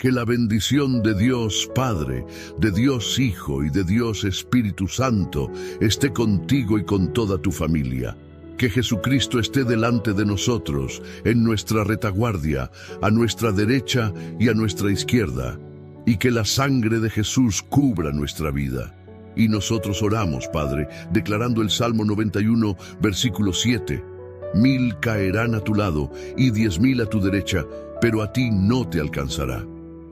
Que la bendición de Dios Padre, de Dios Hijo y de Dios Espíritu Santo esté contigo y con toda tu familia. Que Jesucristo esté delante de nosotros, en nuestra retaguardia, a nuestra derecha y a nuestra izquierda. Y que la sangre de Jesús cubra nuestra vida. Y nosotros oramos, Padre, declarando el Salmo 91, versículo 7. 1000 caerán a tu lado y 10.000 a tu derecha, pero a ti no te alcanzará.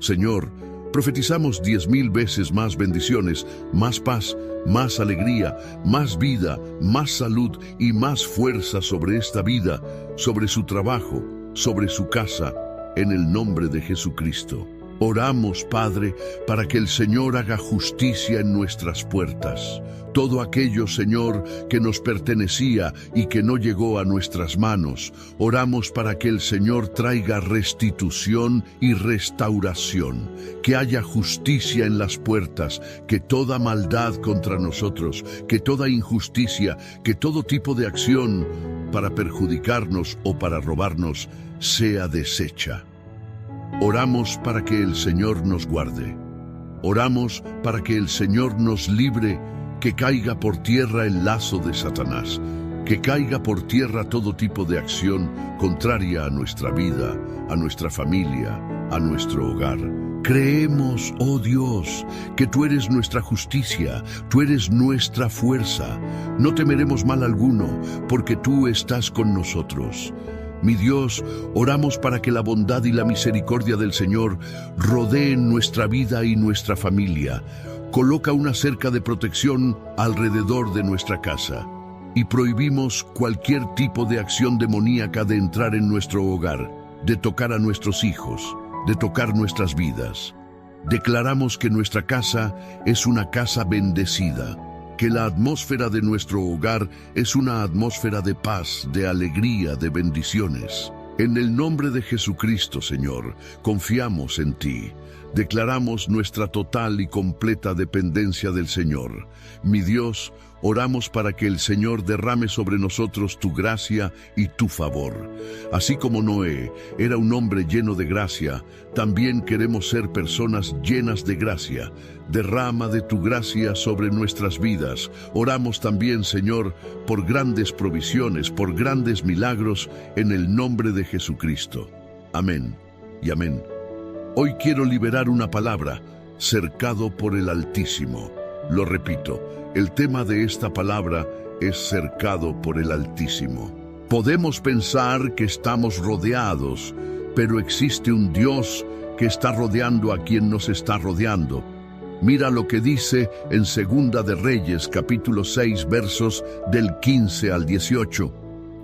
Señor, profetizamos 10.000 veces más bendiciones, más paz, más alegría, más vida, más salud y más fuerza sobre esta vida, sobre su trabajo, sobre su casa, en el nombre de Jesucristo. Oramos, Padre, para que el Señor haga justicia en nuestras puertas. Todo aquello, Señor, que nos pertenecía y que no llegó a nuestras manos, oramos para que el Señor traiga restitución y restauración, que haya justicia en las puertas, que toda maldad contra nosotros, que toda injusticia, que todo tipo de acción para perjudicarnos o para robarnos sea deshecha. Oramos para que el Señor nos guarde. Oramos para que el Señor nos libre, que caiga por tierra el lazo de Satanás, que caiga por tierra todo tipo de acción contraria a nuestra vida, a nuestra familia, a nuestro hogar. Creemos, oh Dios, que tú eres nuestra justicia, tú eres nuestra fuerza. No temeremos mal alguno, porque tú estás con nosotros. Mi Dios, oramos para que la bondad y la misericordia del Señor rodeen nuestra vida y nuestra familia. Coloca una cerca de protección alrededor de nuestra casa y prohibimos cualquier tipo de acción demoníaca de entrar en nuestro hogar, de tocar a nuestros hijos, de tocar nuestras vidas. Declaramos que nuestra casa es una casa bendecida, que la atmósfera de nuestro hogar es una atmósfera de paz, de alegría, de bendiciones. En el nombre de Jesucristo, Señor, confiamos en ti. Declaramos nuestra total y completa dependencia del Señor. Mi Dios, oramos para que el Señor derrame sobre nosotros tu gracia y tu favor. Así como Noé era un hombre lleno de gracia, también queremos ser personas llenas de gracia. Derrama de tu gracia sobre nuestras vidas. Oramos también, Señor, por grandes provisiones, por grandes milagros, en el nombre de Jesucristo. Amén y amén. Hoy quiero liberar una palabra, cercado por el Altísimo. Lo repito, el tema de esta palabra es cercado por el Altísimo. Podemos pensar que estamos rodeados, pero existe un Dios que está rodeando a quien nos está rodeando. Mira lo que dice en Segunda de Reyes, capítulo 6, versos del 15 al 18.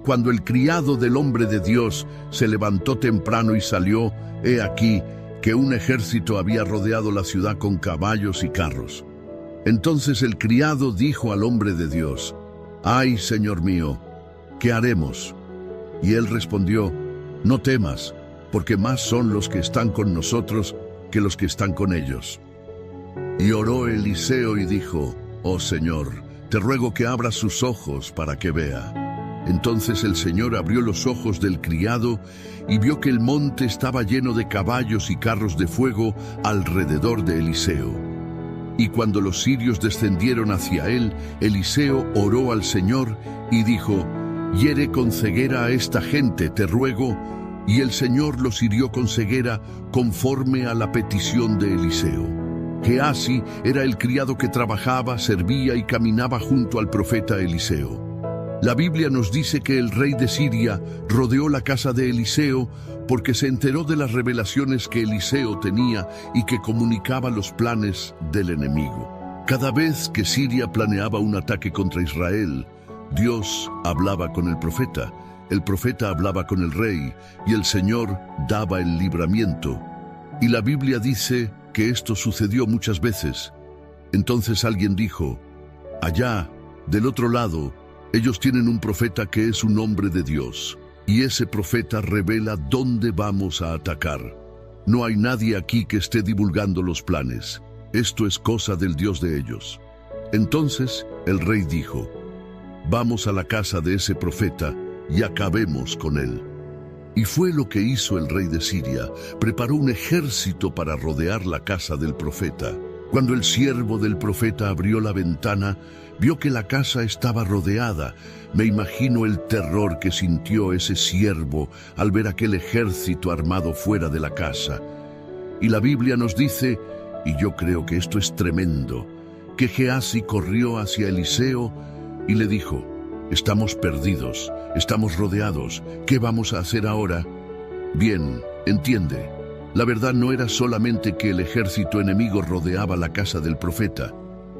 Cuando el criado del hombre de Dios se levantó temprano y salió, he aquí que un ejército había rodeado la ciudad con caballos y carros. Entonces el criado dijo al hombre de Dios: «Ay, Señor mío, ¿qué haremos?» Y él respondió: «No temas, porque más son los que están con nosotros que los que están con ellos». Y oró Eliseo y dijo: «Oh Señor, te ruego que abras sus ojos para que vea». Entonces el Señor abrió los ojos del criado y vio que el monte estaba lleno de caballos y carros de fuego alrededor de Eliseo. Y cuando los sirios descendieron hacia él, Eliseo oró al Señor y dijo: «Hiere con ceguera a esta gente, te ruego». Y el Señor los hirió con ceguera conforme a la petición de Eliseo. Geasi era el criado que trabajaba, servía y caminaba junto al profeta Eliseo. La Biblia nos dice que el rey de Siria rodeó la casa de Eliseo porque se enteró de las revelaciones que Eliseo tenía y que comunicaba los planes del enemigo. Cada vez que Siria planeaba un ataque contra Israel, Dios hablaba con el profeta hablaba con el rey y el Señor daba el libramiento. Y la Biblia dice que esto sucedió muchas veces. Entonces alguien dijo: «Allá, del otro lado, ellos tienen un profeta que es un hombre de Dios, y ese profeta revela dónde vamos a atacar. No hay nadie aquí que esté divulgando los planes. Esto es cosa del Dios de ellos». Entonces el rey dijo: «Vamos a la casa de ese profeta y acabemos con él». Y fue lo que hizo el rey de Siria. Preparó un ejército para rodear la casa del profeta. Cuando el siervo del profeta abrió la ventana, vio que la casa estaba rodeada. Me imagino el terror que sintió ese siervo al ver aquel ejército armado fuera de la casa. Y la Biblia nos dice, y yo creo que esto es tremendo, que Gehazi corrió hacia Eliseo y le dijo: estamos perdidos, estamos rodeados, ¿qué vamos a hacer ahora? Bien, entiende, la verdad no era solamente que el ejército enemigo rodeaba la casa del profeta,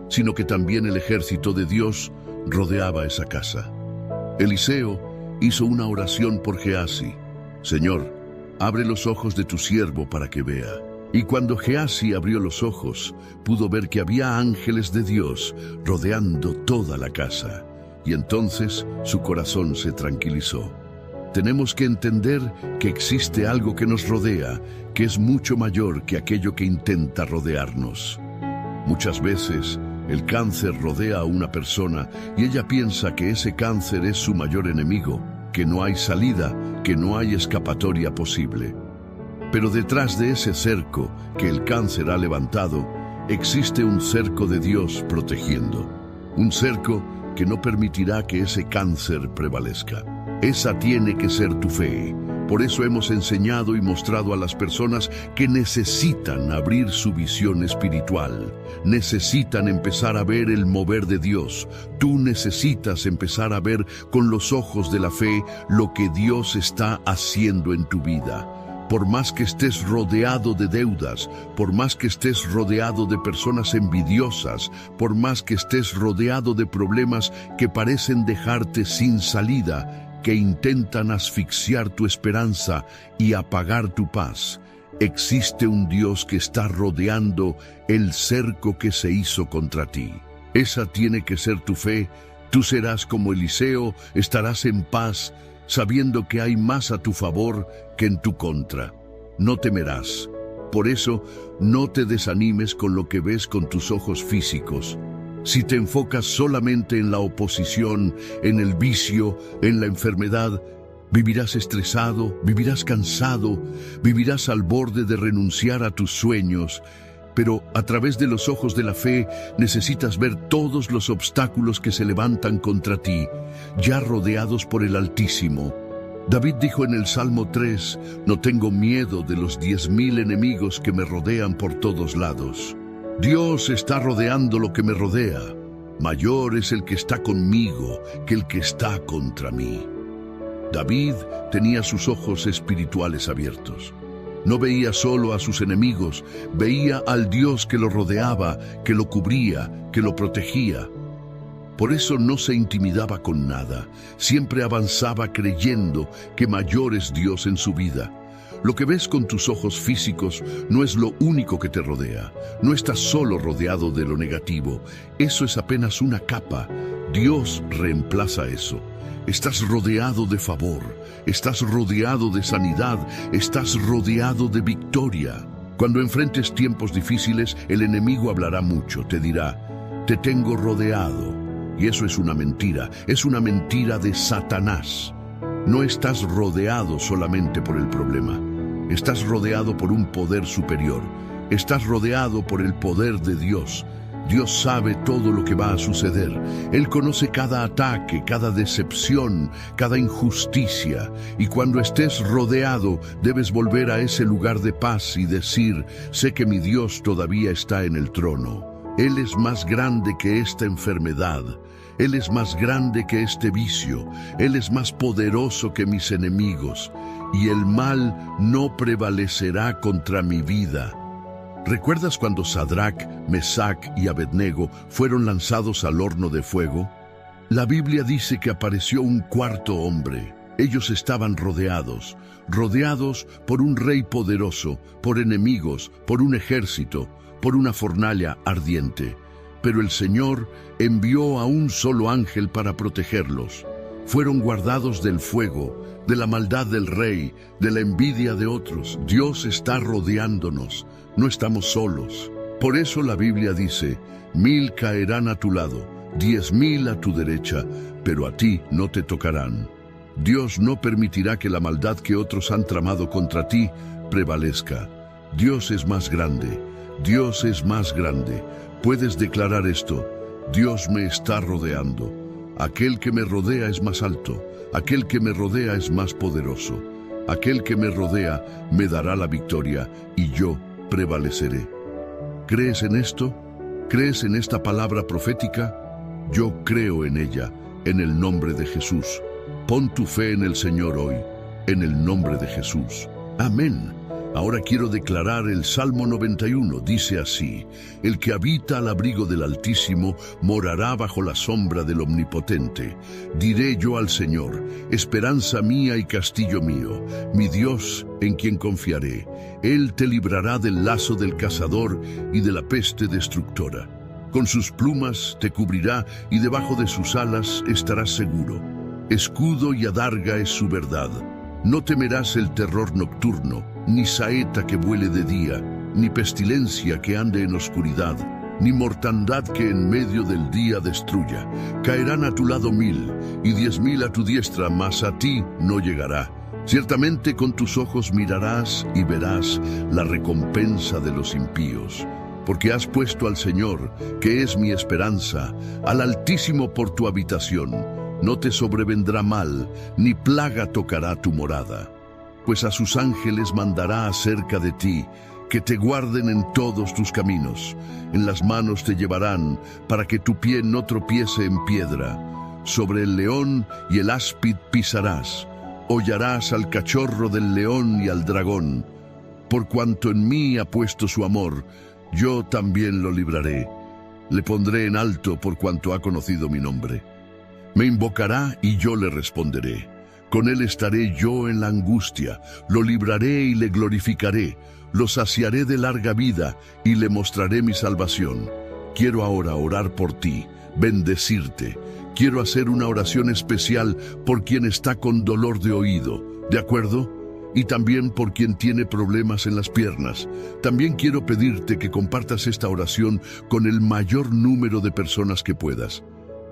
sino que también el ejército de Dios rodeaba esa casa. Eliseo hizo una oración por Gehazi: Señor, abre los ojos de tu siervo para que vea. Y cuando Gehazi abrió los ojos, pudo ver que había ángeles de Dios rodeando toda la casa. Y entonces su corazón se tranquilizó. Tenemos que entender que existe algo que nos rodea, que es mucho mayor que aquello que intenta rodearnos. Muchas veces el cáncer rodea a una persona y ella piensa que ese cáncer es su mayor enemigo, que no hay salida, que no hay escapatoria posible. Pero detrás de ese cerco que el cáncer ha levantado, existe un cerco de Dios protegiendo. Un cerco que no permitirá que ese cáncer prevalezca. Esa tiene que ser tu fe. Por eso hemos enseñado y mostrado a las personas que necesitan abrir su visión espiritual. Necesitan empezar a ver el mover de Dios. Tú necesitas empezar a ver con los ojos de la fe lo que Dios está haciendo en tu vida. Por más que estés rodeado de deudas, por más que estés rodeado de personas envidiosas, por más que estés rodeado de problemas que parecen dejarte sin salida, que intentan asfixiar tu esperanza y apagar tu paz, existe un Dios que está rodeando el cerco que se hizo contra ti. Esa tiene que ser tu fe. Tú serás como Eliseo, estarás en paz, sabiendo que hay más a tu favor que en tu contra. No temerás. Por eso, no te desanimes con lo que ves con tus ojos físicos. Si te enfocas solamente en la oposición, en el vicio, en la enfermedad, vivirás estresado, vivirás cansado, vivirás al borde de renunciar a tus sueños. Pero a través de los ojos de la fe necesitas ver todos los obstáculos que se levantan contra ti, ya rodeados por el Altísimo. David dijo en el Salmo 3, no tengo miedo de los 10,000 enemigos que me rodean por todos lados. Dios está rodeando lo que me rodea. Mayor es el que está conmigo que el que está contra mí. David tenía sus ojos espirituales abiertos. No veía solo a sus enemigos, veía al Dios que lo rodeaba, que lo cubría, que lo protegía. Por eso no se intimidaba con nada, siempre avanzaba creyendo que mayor es Dios en su vida. Lo que ves con tus ojos físicos no es lo único que te rodea. No estás solo rodeado de lo negativo, eso es apenas una capa. Dios reemplaza eso. Estás rodeado de favor, estás rodeado de sanidad, estás rodeado de victoria. Cuando enfrentes tiempos difíciles, el enemigo hablará mucho, te dirá, te tengo rodeado. Y eso es una mentira de Satanás. No estás rodeado solamente por el problema, estás rodeado por un poder superior, estás rodeado por el poder de Dios. Dios sabe todo lo que va a suceder. Él conoce cada ataque, cada decepción, cada injusticia. Y cuando estés rodeado, debes volver a ese lugar de paz y decir, sé que mi Dios todavía está en el trono. Él es más grande que esta enfermedad. Él es más grande que este vicio. Él es más poderoso que mis enemigos. Y el mal no prevalecerá contra mi vida. ¿Recuerdas cuando Sadrac, Mesac y Abednego fueron lanzados al horno de fuego? La Biblia dice que apareció un cuarto hombre. Ellos estaban rodeados por un rey poderoso, por enemigos, por un ejército, por una fornalla ardiente. Pero el Señor envió a un solo ángel para protegerlos. Fueron guardados del fuego, de la maldad del rey, de la envidia de otros. Dios está rodeándonos. No estamos solos. Por eso la Biblia dice, 1000 caerán a tu lado, 10,000 a tu derecha, pero a ti no te tocarán. Dios no permitirá que la maldad que otros han tramado contra ti prevalezca. Dios es más grande. Dios es más grande. Puedes declarar esto: Dios me está rodeando. Aquel que me rodea es más alto. Aquel que me rodea es más poderoso. Aquel que me rodea me dará la victoria y yo prevaleceré. ¿Crees en esto? ¿Crees en esta palabra profética? Yo creo en ella, en el nombre de Jesús. Pon tu fe en el Señor hoy, en el nombre de Jesús. Amén. Ahora quiero declarar el Salmo 91. Dice así: el que habita al abrigo del Altísimo morará bajo la sombra del Omnipotente. Diré yo al Señor: esperanza mía y castillo mío, mi Dios en quien confiaré. Él te librará del lazo del cazador y de la peste destructora. Con sus plumas te cubrirá y debajo de sus alas estarás seguro. Escudo y adarga es su verdad. No temerás el terror nocturno, ni saeta que vuele de día, ni pestilencia que ande en oscuridad, ni mortandad que en medio del día destruya. Caerán a tu lado 1000 y 10.000 a tu diestra, mas a ti no llegará. Ciertamente con tus ojos mirarás y verás la recompensa de los impíos. Porque has puesto al Señor, que es mi esperanza, al Altísimo por tu habitación. No te sobrevendrá mal, ni plaga tocará tu morada. Pues a sus ángeles mandará acerca de ti, que te guarden en todos tus caminos. En las manos te llevarán, para que tu pie no tropiece en piedra. Sobre el león y el áspid pisarás. Hollarás al cachorro del león y al dragón. Por cuanto en mí ha puesto su amor, yo también lo libraré. Le pondré en alto por cuanto ha conocido mi nombre. Me invocará y yo le responderé. Con él estaré yo en la angustia. Lo libraré y le glorificaré. Lo saciaré de larga vida y le mostraré mi salvación. Quiero ahora orar por ti, bendecirte. Quiero hacer una oración especial por quien está con dolor de oído. ¿De acuerdo? Y también por quien tiene problemas en las piernas. También quiero pedirte que compartas esta oración con el mayor número de personas que puedas.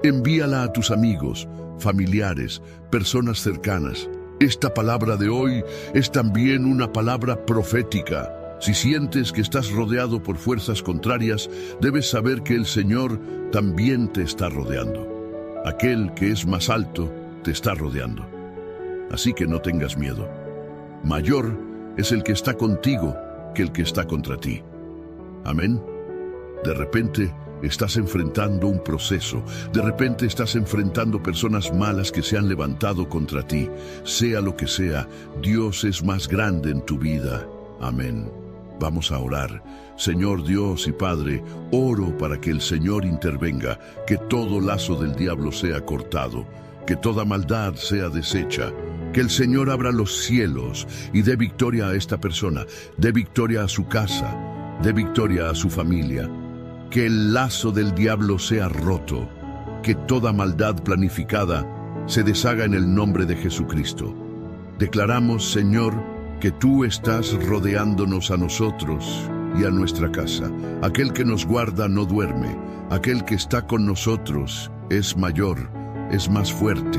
Envíala a tus amigos, familiares, personas cercanas. Esta palabra de hoy es también una palabra profética. Si sientes que estás rodeado por fuerzas contrarias, debes saber que el Señor también te está rodeando. Aquel que es más alto te está rodeando. Así que no tengas miedo. Mayor es el que está contigo que el que está contra ti. Amén. De repente estás enfrentando un proceso. De repente estás enfrentando personas malas que se han levantado contra ti. Sea lo que sea, Dios es más grande en tu vida. Amén. Vamos a orar. Señor Dios y Padre, oro para que el Señor intervenga, que todo lazo del diablo sea cortado, que toda maldad sea deshecha, que el Señor abra los cielos y dé victoria a esta persona, dé victoria a su casa, dé victoria a su familia. Que el lazo del diablo sea roto, que toda maldad planificada se deshaga en el nombre de Jesucristo. Declaramos, Señor, que tú estás rodeándonos a nosotros y a nuestra casa. Aquel que nos guarda no duerme. Aquel que está con nosotros es mayor, es más fuerte.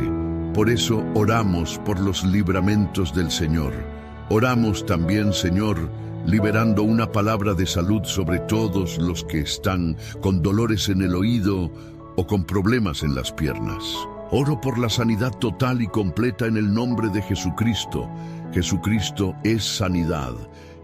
Por eso oramos por los libramentos del Señor. Oramos también, Señor, liberando una palabra de salud sobre todos los que están con dolores en el oído o con problemas en las piernas. Oro por la sanidad total y completa en el nombre de Jesucristo. Jesucristo es sanidad.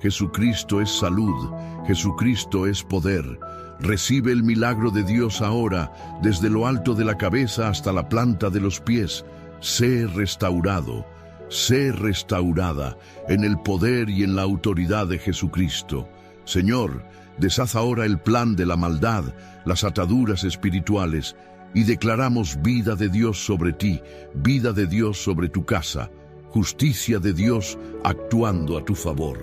Jesucristo es salud. Jesucristo es poder. Recibe el milagro de Dios ahora, desde lo alto de la cabeza hasta la planta de los pies. Sé restaurado. Sé restaurada en el poder y en la autoridad de Jesucristo. Señor, deshaz ahora el plan de la maldad, las ataduras espirituales, y declaramos vida de Dios sobre ti, vida de Dios sobre tu casa, justicia de Dios actuando a tu favor.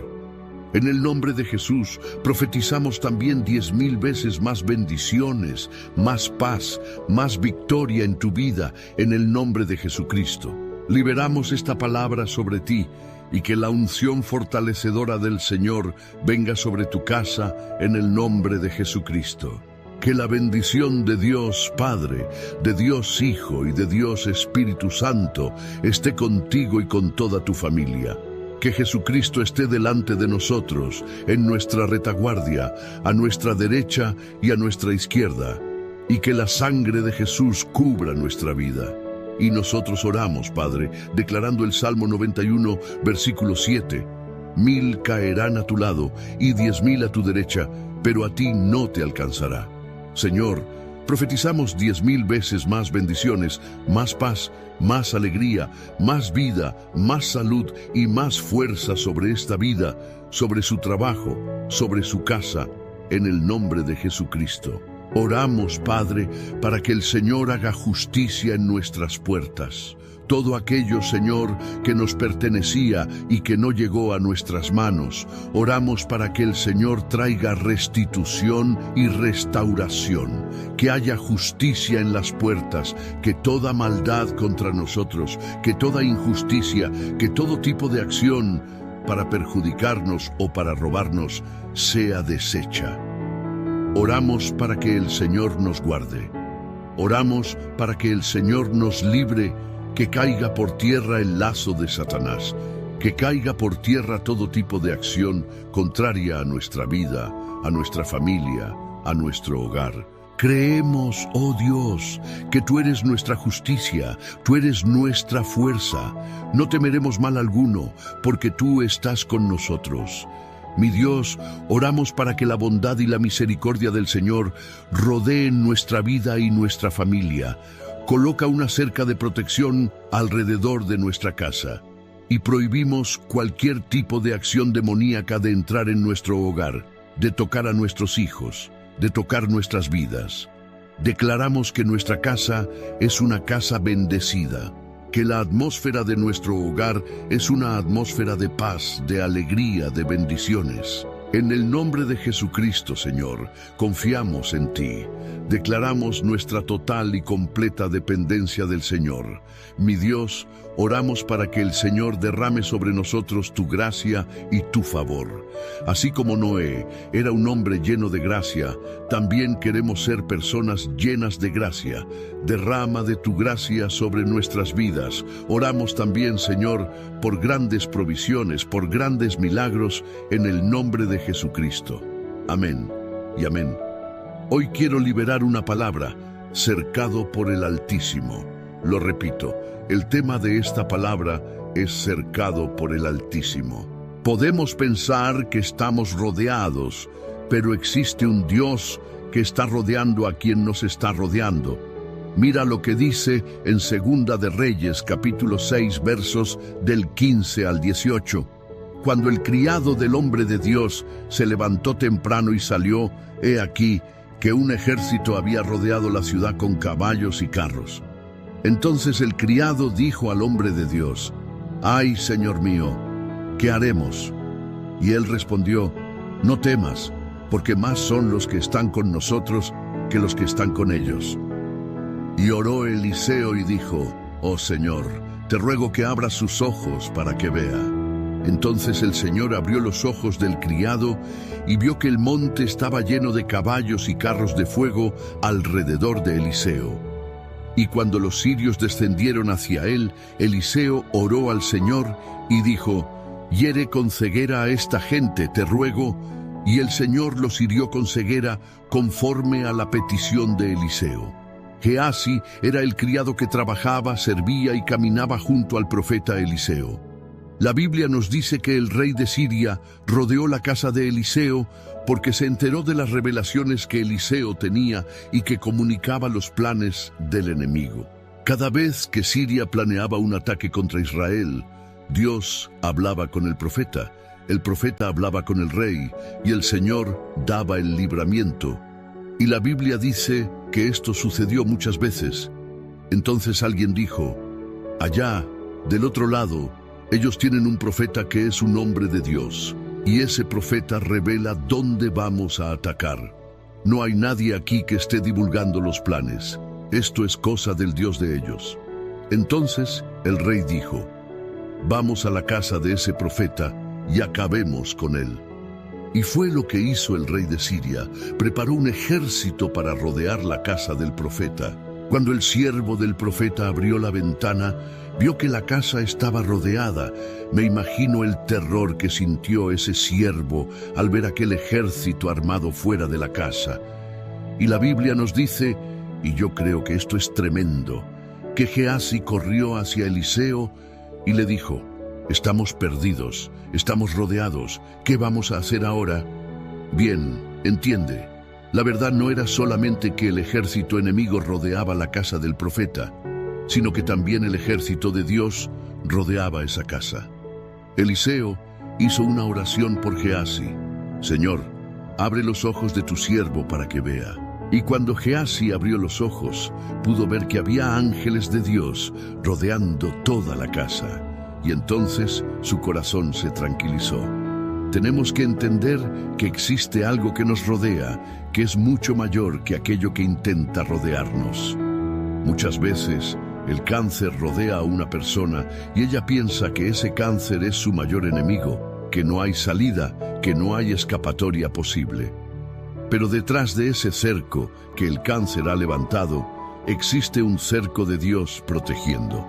En el nombre de Jesús, profetizamos también 10,000 veces más bendiciones, más paz, más victoria en tu vida, en el nombre de Jesucristo. Liberamos esta palabra sobre ti y que la unción fortalecedora del Señor venga sobre tu casa en el nombre de Jesucristo. Que la bendición de Dios Padre, de Dios Hijo y de Dios Espíritu Santo esté contigo y con toda tu familia. Que Jesucristo esté delante de nosotros, en nuestra retaguardia, a nuestra derecha y a nuestra izquierda, y que la sangre de Jesús cubra nuestra vida. Y nosotros oramos, Padre, declarando el Salmo 91, versículo 7. 1000 caerán a tu lado y 10,000 a tu derecha, pero a ti no te alcanzará. Señor, profetizamos 10,000 veces más bendiciones, más paz, más alegría, más vida, más salud y más fuerza sobre esta vida, sobre su trabajo, sobre su casa, en el nombre de Jesucristo. Oramos, Padre, para que el Señor haga justicia en nuestras puertas. Todo aquello, Señor, que nos pertenecía y que no llegó a nuestras manos, oramos para que el Señor traiga restitución y restauración, que haya justicia en las puertas, que toda maldad contra nosotros, que toda injusticia, que todo tipo de acción para perjudicarnos o para robarnos sea deshecha. Oramos para que el Señor nos guarde. Oramos para que el Señor nos libre, que caiga por tierra el lazo de Satanás, que caiga por tierra todo tipo de acción contraria a nuestra vida, a nuestra familia, a nuestro hogar. Creemos, oh Dios, que tú eres nuestra justicia, tú eres nuestra fuerza. No temeremos mal alguno, porque tú estás con nosotros. Mi Dios, oramos para que la bondad y la misericordia del Señor rodeen nuestra vida y nuestra familia. Coloca una cerca de protección alrededor de nuestra casa y prohibimos cualquier tipo de acción demoníaca de entrar en nuestro hogar, de tocar a nuestros hijos, de tocar nuestras vidas. Declaramos que nuestra casa es una casa bendecida, que la atmósfera de nuestro hogar es una atmósfera de paz, de alegría, de bendiciones. En el nombre de Jesucristo, Señor, confiamos en ti. Declaramos nuestra total y completa dependencia del Señor. Mi Dios, oramos para que el Señor derrame sobre nosotros tu gracia y tu favor. Así como Noé era un hombre lleno de gracia, también queremos ser personas llenas de gracia. Derrama de tu gracia sobre nuestras vidas. Oramos también, Señor, por grandes provisiones, por grandes milagros, en el nombre de Jesucristo. Amén y amén. Hoy quiero liberar una palabra, cercado por el Altísimo. Lo repito, el tema de esta palabra es cercado por el Altísimo. Podemos pensar que estamos rodeados, pero existe un Dios que está rodeando a quien nos está rodeando. Mira lo que dice en Segunda de Reyes, capítulo 6, versos del 15 al 18. Cuando el criado del hombre de Dios se levantó temprano y salió, he aquí que un ejército había rodeado la ciudad con caballos y carros. Entonces el criado dijo al hombre de Dios: «Ay, Señor mío, ¿qué haremos?» Y él respondió: «No temas, porque más son los que están con nosotros que los que están con ellos». Y oró Eliseo y dijo: «Oh Señor, te ruego que abras sus ojos para que vea». Entonces el Señor abrió los ojos del criado y vio que el monte estaba lleno de caballos y carros de fuego alrededor de Eliseo. Y cuando los sirios descendieron hacia él, Eliseo oró al Señor y dijo: «Hiere con ceguera a esta gente, te ruego». Y el Señor los hirió con ceguera conforme a la petición de Eliseo. Geasi era el criado que trabajaba, servía y caminaba junto al profeta Eliseo. La Biblia nos dice que el rey de Siria rodeó la casa de Eliseo porque se enteró de las revelaciones que Eliseo tenía y que comunicaba los planes del enemigo. Cada vez que Siria planeaba un ataque contra Israel, Dios hablaba con el profeta hablaba con el rey y el Señor daba el libramiento. Y la Biblia dice que esto sucedió muchas veces. Entonces alguien dijo: «Allá, del otro lado, ellos tienen un profeta que es un hombre de Dios, y ese profeta revela dónde vamos a atacar. No hay nadie aquí que esté divulgando los planes. Esto es cosa del Dios de ellos». Entonces el rey dijo: «Vamos a la casa de ese profeta y acabemos con él». Y fue lo que hizo el rey de Siria. Preparó un ejército para rodear la casa del profeta. Cuando el siervo del profeta abrió la ventana, vio que la casa estaba rodeada. Me imagino el terror que sintió ese siervo al ver aquel ejército armado fuera de la casa. Y la Biblia nos dice, y yo creo que esto es tremendo, que Gehazi corrió hacia Eliseo y le dijo: estamos perdidos, estamos rodeados, ¿qué vamos a hacer ahora? Bien, entiende, la verdad no era solamente que el ejército enemigo rodeaba la casa del profeta, sino que también el ejército de Dios rodeaba esa casa. Eliseo hizo una oración por Gehazi: Señor, abre los ojos de tu siervo para que vea. Y cuando Gehazi abrió los ojos, pudo ver que había ángeles de Dios rodeando toda la casa. Y entonces su corazón se tranquilizó. Tenemos que entender que existe algo que nos rodea, que es mucho mayor que aquello que intenta rodearnos. Muchas veces el cáncer rodea a una persona y ella piensa que ese cáncer es su mayor enemigo, que no hay salida, que no hay escapatoria posible. Pero detrás de ese cerco que el cáncer ha levantado, existe un cerco de Dios protegiendo.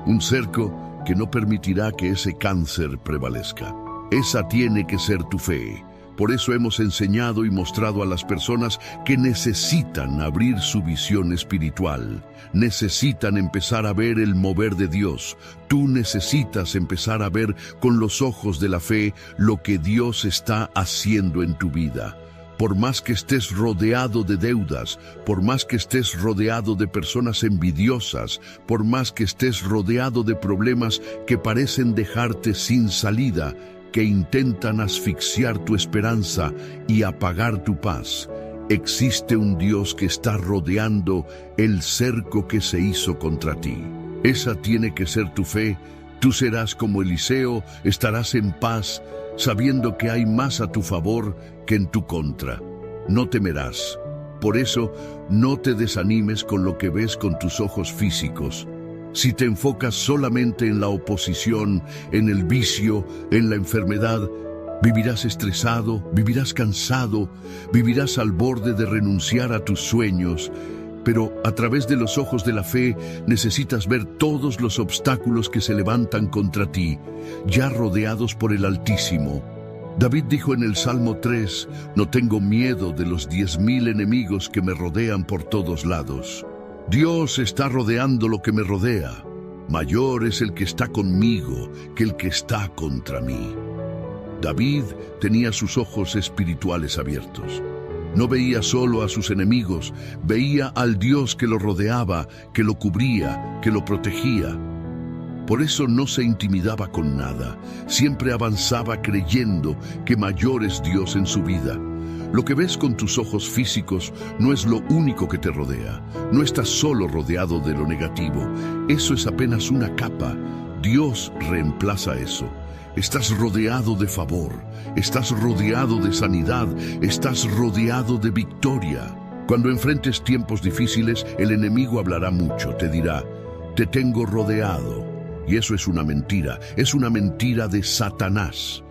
Un cerco que no permitirá que ese cáncer prevalezca. Esa tiene que ser tu fe. Por eso hemos enseñado y mostrado a las personas que necesitan abrir su visión espiritual. Necesitan empezar a ver el mover de Dios. Tú necesitas empezar a ver con los ojos de la fe lo que Dios está haciendo en tu vida. Por más que estés rodeado de deudas, por más que estés rodeado de personas envidiosas, por más que estés rodeado de problemas que parecen dejarte sin salida, que intentan asfixiar tu esperanza y apagar tu paz, existe un Dios que está rodeando el cerco que se hizo contra ti. Esa tiene que ser tu fe. Tú serás como Eliseo, estarás en paz, sabiendo que hay más a tu favor que en tu contra. No temerás. Por eso, no te desanimes con lo que ves con tus ojos físicos. Si te enfocas solamente en la oposición, en el vicio, en la enfermedad, vivirás estresado, vivirás cansado, vivirás al borde de renunciar a tus sueños. Pero a través de los ojos de la fe necesitas ver todos los obstáculos que se levantan contra ti, ya rodeados por el Altísimo. David dijo en el Salmo 3, no tengo miedo de los 10,000 enemigos que me rodean por todos lados. Dios está rodeando lo que me rodea. Mayor es el que está conmigo que el que está contra mí. David tenía sus ojos espirituales abiertos. No veía solo a sus enemigos, veía al Dios que lo rodeaba, que lo cubría, que lo protegía. Por eso no se intimidaba con nada, siempre avanzaba creyendo que mayor es Dios en su vida. Lo que ves con tus ojos físicos no es lo único que te rodea. No estás solo rodeado de lo negativo. Eso es apenas una capa. Dios reemplaza eso. Estás rodeado de favor, estás rodeado de sanidad, estás rodeado de victoria. Cuando enfrentes tiempos difíciles, el enemigo hablará mucho, te dirá, te tengo rodeado. Y eso es una mentira de Satanás.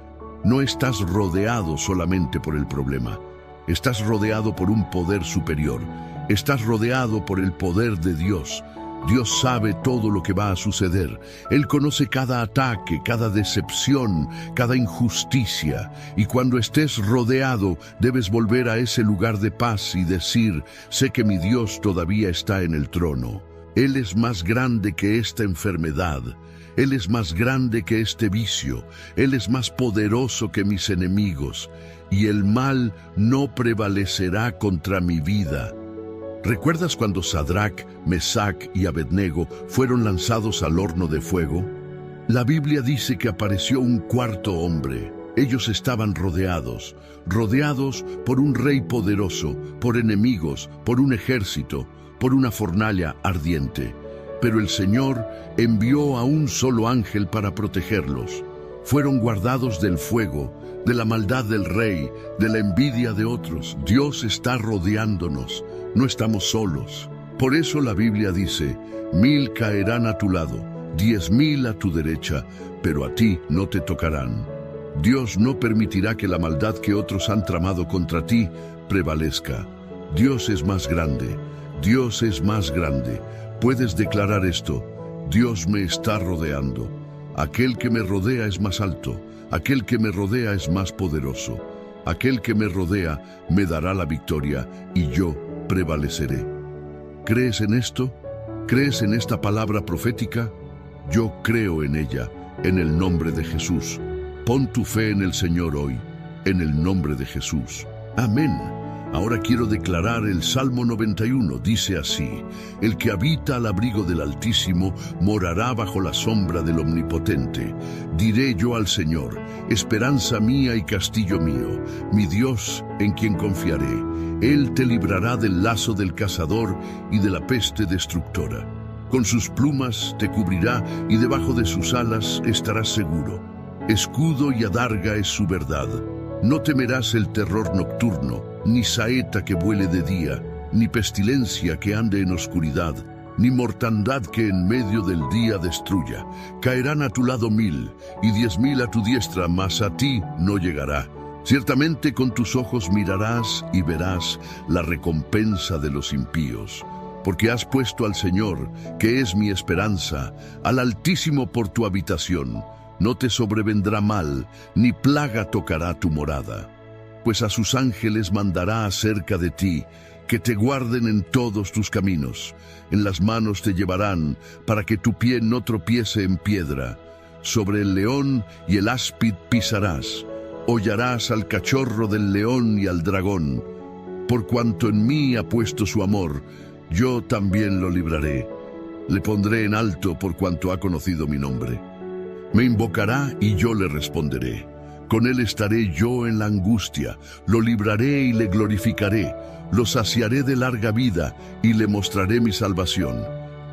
No estás rodeado solamente por el problema, estás rodeado por un poder superior, estás rodeado por el poder de Dios. Dios sabe todo lo que va a suceder. Él conoce cada ataque, cada decepción, cada injusticia. Y cuando estés rodeado, debes volver a ese lugar de paz y decir, sé que mi Dios todavía está en el trono. Él es más grande que esta enfermedad. Él es más grande que este vicio. Él es más poderoso que mis enemigos. Y el mal no prevalecerá contra mi vida. ¿Recuerdas cuando Sadrac, Mesac y Abednego fueron lanzados al horno de fuego? La Biblia dice que apareció un cuarto hombre. Ellos estaban rodeados por un rey poderoso, por enemigos, por un ejército, por una fornalla ardiente. Pero el Señor envió a un solo ángel para protegerlos. Fueron guardados del fuego, de la maldad del rey, de la envidia de otros. Dios está rodeándonos. No estamos solos. Por eso la Biblia dice, 1000 caerán a tu lado, 10,000 a tu derecha, pero a ti no te tocarán. Dios no permitirá que la maldad que otros han tramado contra ti prevalezca. Dios es más grande. Dios es más grande. Puedes declarar esto: Dios me está rodeando. Aquel que me rodea es más alto. Aquel que me rodea es más poderoso. Aquel que me rodea me dará la victoria y yo prevaleceré. ¿Crees en esto? ¿Crees en esta palabra profética? Yo creo en ella, en el nombre de Jesús. Pon tu fe en el Señor hoy, en el nombre de Jesús. Amén. Ahora quiero declarar el Salmo 91. Dice así: el que habita al abrigo del Altísimo morará bajo la sombra del Omnipotente. Diré yo al Señor: esperanza mía y castillo mío, mi Dios en quien confiaré. Él te librará del lazo del cazador y de la peste destructora. Con sus plumas te cubrirá y debajo de sus alas estarás seguro. Escudo y adarga es su verdad. No temerás el terror nocturno, ni saeta que vuele de día, ni pestilencia que ande en oscuridad, ni mortandad que en medio del día destruya. Caerán a tu lado 1000 y 10.000 a tu diestra, mas a ti no llegará. Ciertamente con tus ojos mirarás y verás la recompensa de los impíos. Porque has puesto al Señor, que es mi esperanza, al Altísimo por tu habitación. No te sobrevendrá mal, ni plaga tocará tu morada. Pues a sus ángeles mandará acerca de ti, que te guarden en todos tus caminos. En las manos te llevarán, para que tu pie no tropiece en piedra. Sobre el león y el áspid pisarás. Hollarás al cachorro del león y al dragón. Por cuanto en mí ha puesto su amor, yo también lo libraré. Le pondré en alto por cuanto ha conocido mi nombre. Me invocará y yo le responderé. Con él estaré yo en la angustia. Lo libraré y le glorificaré. Lo saciaré de larga vida y le mostraré mi salvación.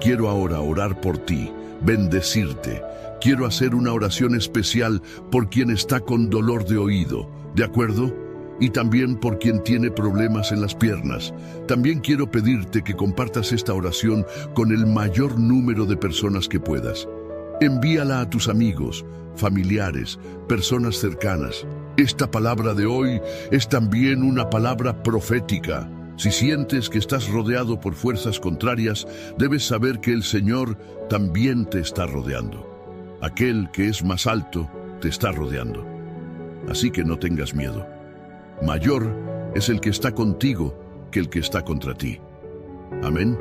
Quiero ahora orar por ti, bendecirte. Quiero hacer una oración especial por quien está con dolor de oído. ¿De acuerdo? Y también por quien tiene problemas en las piernas. También quiero pedirte que compartas esta oración con el mayor número de personas que puedas. Envíala a tus amigos, familiares, personas cercanas. Esta palabra de hoy es también una palabra profética. Si sientes que estás rodeado por fuerzas contrarias, debes saber que el Señor también te está rodeando. Aquel que es más alto te está rodeando. Así que no tengas miedo. Mayor es el que está contigo que el que está contra ti. Amén.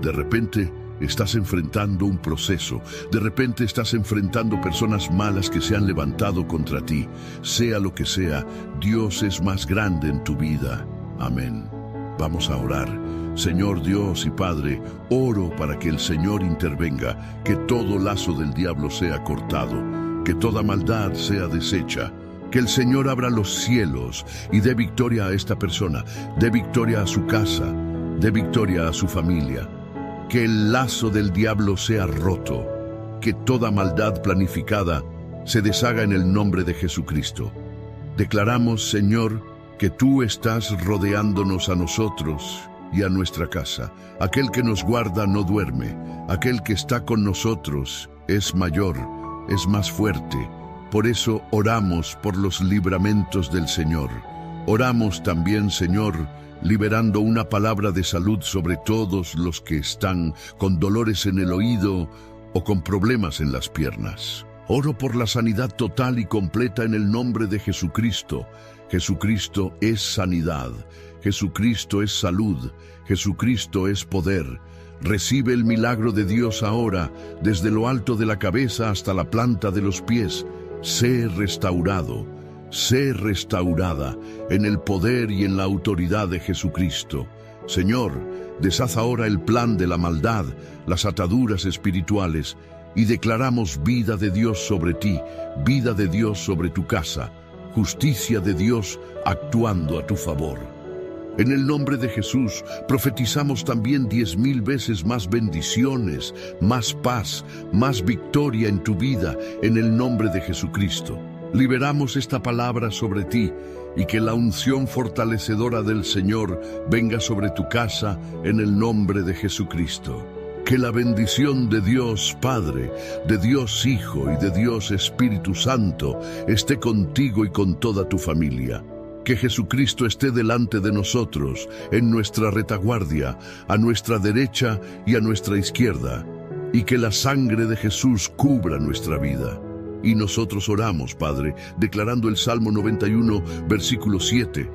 De repente estás enfrentando un proceso. De repente estás enfrentando personas malas que se han levantado contra ti. Sea lo que sea, Dios es más grande en tu vida. Amén. Vamos a orar. Señor Dios y Padre, oro para que el Señor intervenga, que todo lazo del diablo sea cortado, que toda maldad sea deshecha. Que el Señor abra los cielos y dé victoria a esta persona, dé victoria a su casa, dé victoria a su familia. Que el lazo del diablo sea roto, que toda maldad planificada se deshaga en el nombre de Jesucristo. Declaramos, Señor, que tú estás rodeándonos a nosotros y a nuestra casa. Aquel que nos guarda no duerme, aquel que está con nosotros es mayor, es más fuerte. Por eso oramos por los libramentos del Señor. Oramos también, Señor, liberando una palabra de salud sobre todos los que están con dolores en el oído o con problemas en las piernas. Oro por la sanidad total y completa en el nombre de Jesucristo. Jesucristo es sanidad. Jesucristo es salud. Jesucristo es poder. Recibe el milagro de Dios ahora, desde lo alto de la cabeza hasta la planta de los pies. Sé restaurado, sé restaurada en el poder y en la autoridad de Jesucristo. Señor, deshaz ahora el plan de la maldad, las ataduras espirituales, y declaramos vida de Dios sobre ti, vida de Dios sobre tu casa, justicia de Dios actuando a tu favor. En el nombre de Jesús, profetizamos también 10,000 veces más bendiciones, más paz, más victoria en tu vida, en el nombre de Jesucristo. Liberamos esta palabra sobre ti y que la unción fortalecedora del Señor venga sobre tu casa en el nombre de Jesucristo. Que la bendición de Dios Padre, de Dios Hijo y de Dios Espíritu Santo esté contigo y con toda tu familia. Que Jesucristo esté delante de nosotros, en nuestra retaguardia, a nuestra derecha y a nuestra izquierda, y que la sangre de Jesús cubra nuestra vida. Y nosotros oramos, Padre, declarando el Salmo 91, versículo 7.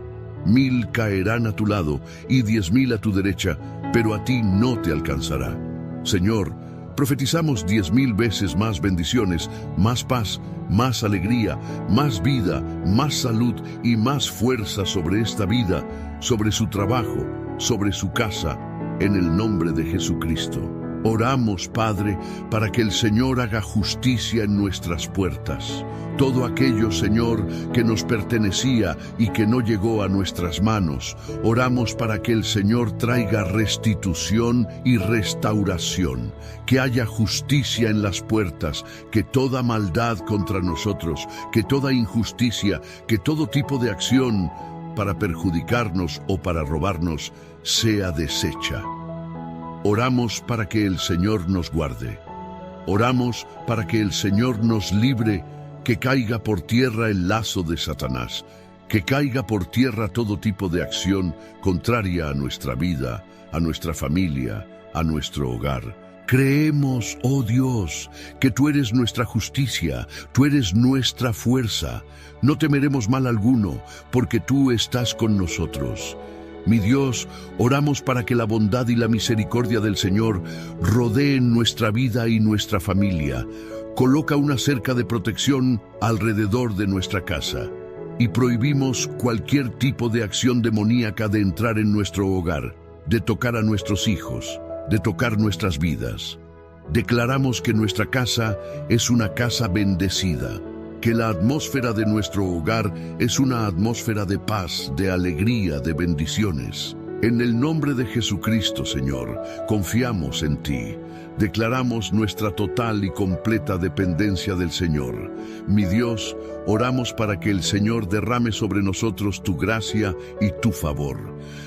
1000 caerán a tu lado y 10.000 a tu derecha, pero a ti no te alcanzará. Señor, profetizamos 10.000 veces más bendiciones, más paz, más alegría, más vida, más salud y más fuerza sobre esta vida, sobre su trabajo, sobre su casa, en el nombre de Jesucristo. Oramos, Padre, para que el Señor haga justicia en nuestras puertas. Todo aquello, Señor, que nos pertenecía y que no llegó a nuestras manos, oramos para que el Señor traiga restitución y restauración, que haya justicia en las puertas, que toda maldad contra nosotros, que toda injusticia, que todo tipo de acción para perjudicarnos o para robarnos sea deshecha. Oramos para que el Señor nos guarde. Oramos para que el Señor nos libre, que caiga por tierra el lazo de Satanás, que caiga por tierra todo tipo de acción contraria a nuestra vida, a nuestra familia, a nuestro hogar. Creemos, oh Dios, que tú eres nuestra justicia, tú eres nuestra fuerza. No temeremos mal alguno, porque tú estás con nosotros. Mi Dios, oramos para que la bondad y la misericordia del Señor rodeen nuestra vida y nuestra familia. Coloca una cerca de protección alrededor de nuestra casa y prohibimos cualquier tipo de acción demoníaca de entrar en nuestro hogar, de tocar a nuestros hijos, de tocar nuestras vidas. Declaramos que nuestra casa es una casa bendecida, que la atmósfera de nuestro hogar es una atmósfera de paz, de alegría, de bendiciones. En el nombre de Jesucristo, Señor, confiamos en ti. Declaramos nuestra total y completa dependencia del Señor. Mi Dios, oramos para que el Señor derrame sobre nosotros tu gracia y tu favor.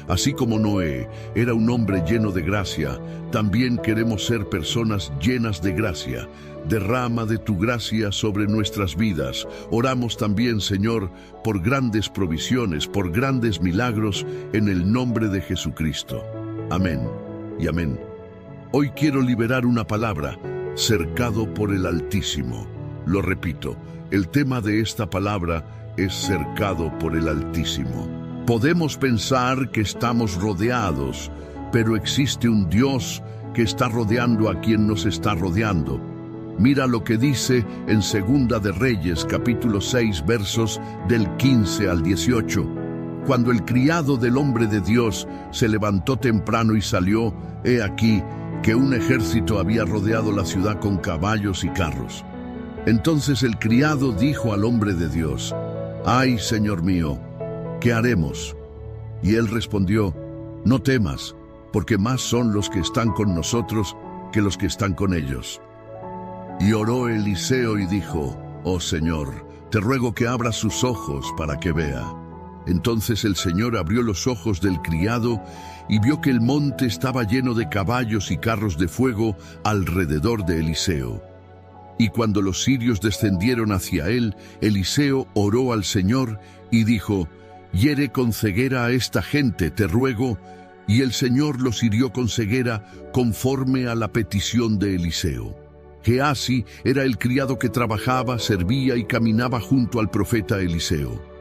Así como Noé era un hombre lleno de gracia, también queremos ser personas llenas de gracia. Derrama de tu gracia sobre nuestras vidas. Oramos también, Señor, por grandes provisiones, por grandes milagros, en el nombre de Jesucristo. Amén y amén. Hoy quiero liberar una palabra, cercado por el Altísimo. Lo repito, el tema de esta palabra es cercado por el Altísimo. Podemos pensar que estamos rodeados, pero existe un Dios que está rodeando a quien nos está rodeando. Mira lo que dice en Segunda de Reyes, capítulo 6, versos del 15 al 18. Cuando el criado del hombre de Dios se levantó temprano y salió, he aquí que un ejército había rodeado la ciudad con caballos y carros. Entonces el criado dijo al hombre de Dios: «Ay, Señor mío, ¿qué haremos?» Y él respondió: «No temas, porque más son los que están con nosotros que los que están con ellos». Y oró Eliseo y dijo: «Oh Señor, te ruego que abras sus ojos para que vea». Entonces el Señor abrió los ojos del criado y vio que el monte estaba lleno de caballos y carros de fuego alrededor de Eliseo. Y cuando los sirios descendieron hacia él, Eliseo oró al Señor y dijo: «Hiere con ceguera a esta gente, te ruego». Y el Señor los hirió con ceguera conforme a la petición de Eliseo. Geasi era el criado que trabajaba, servía y caminaba junto al profeta Eliseo.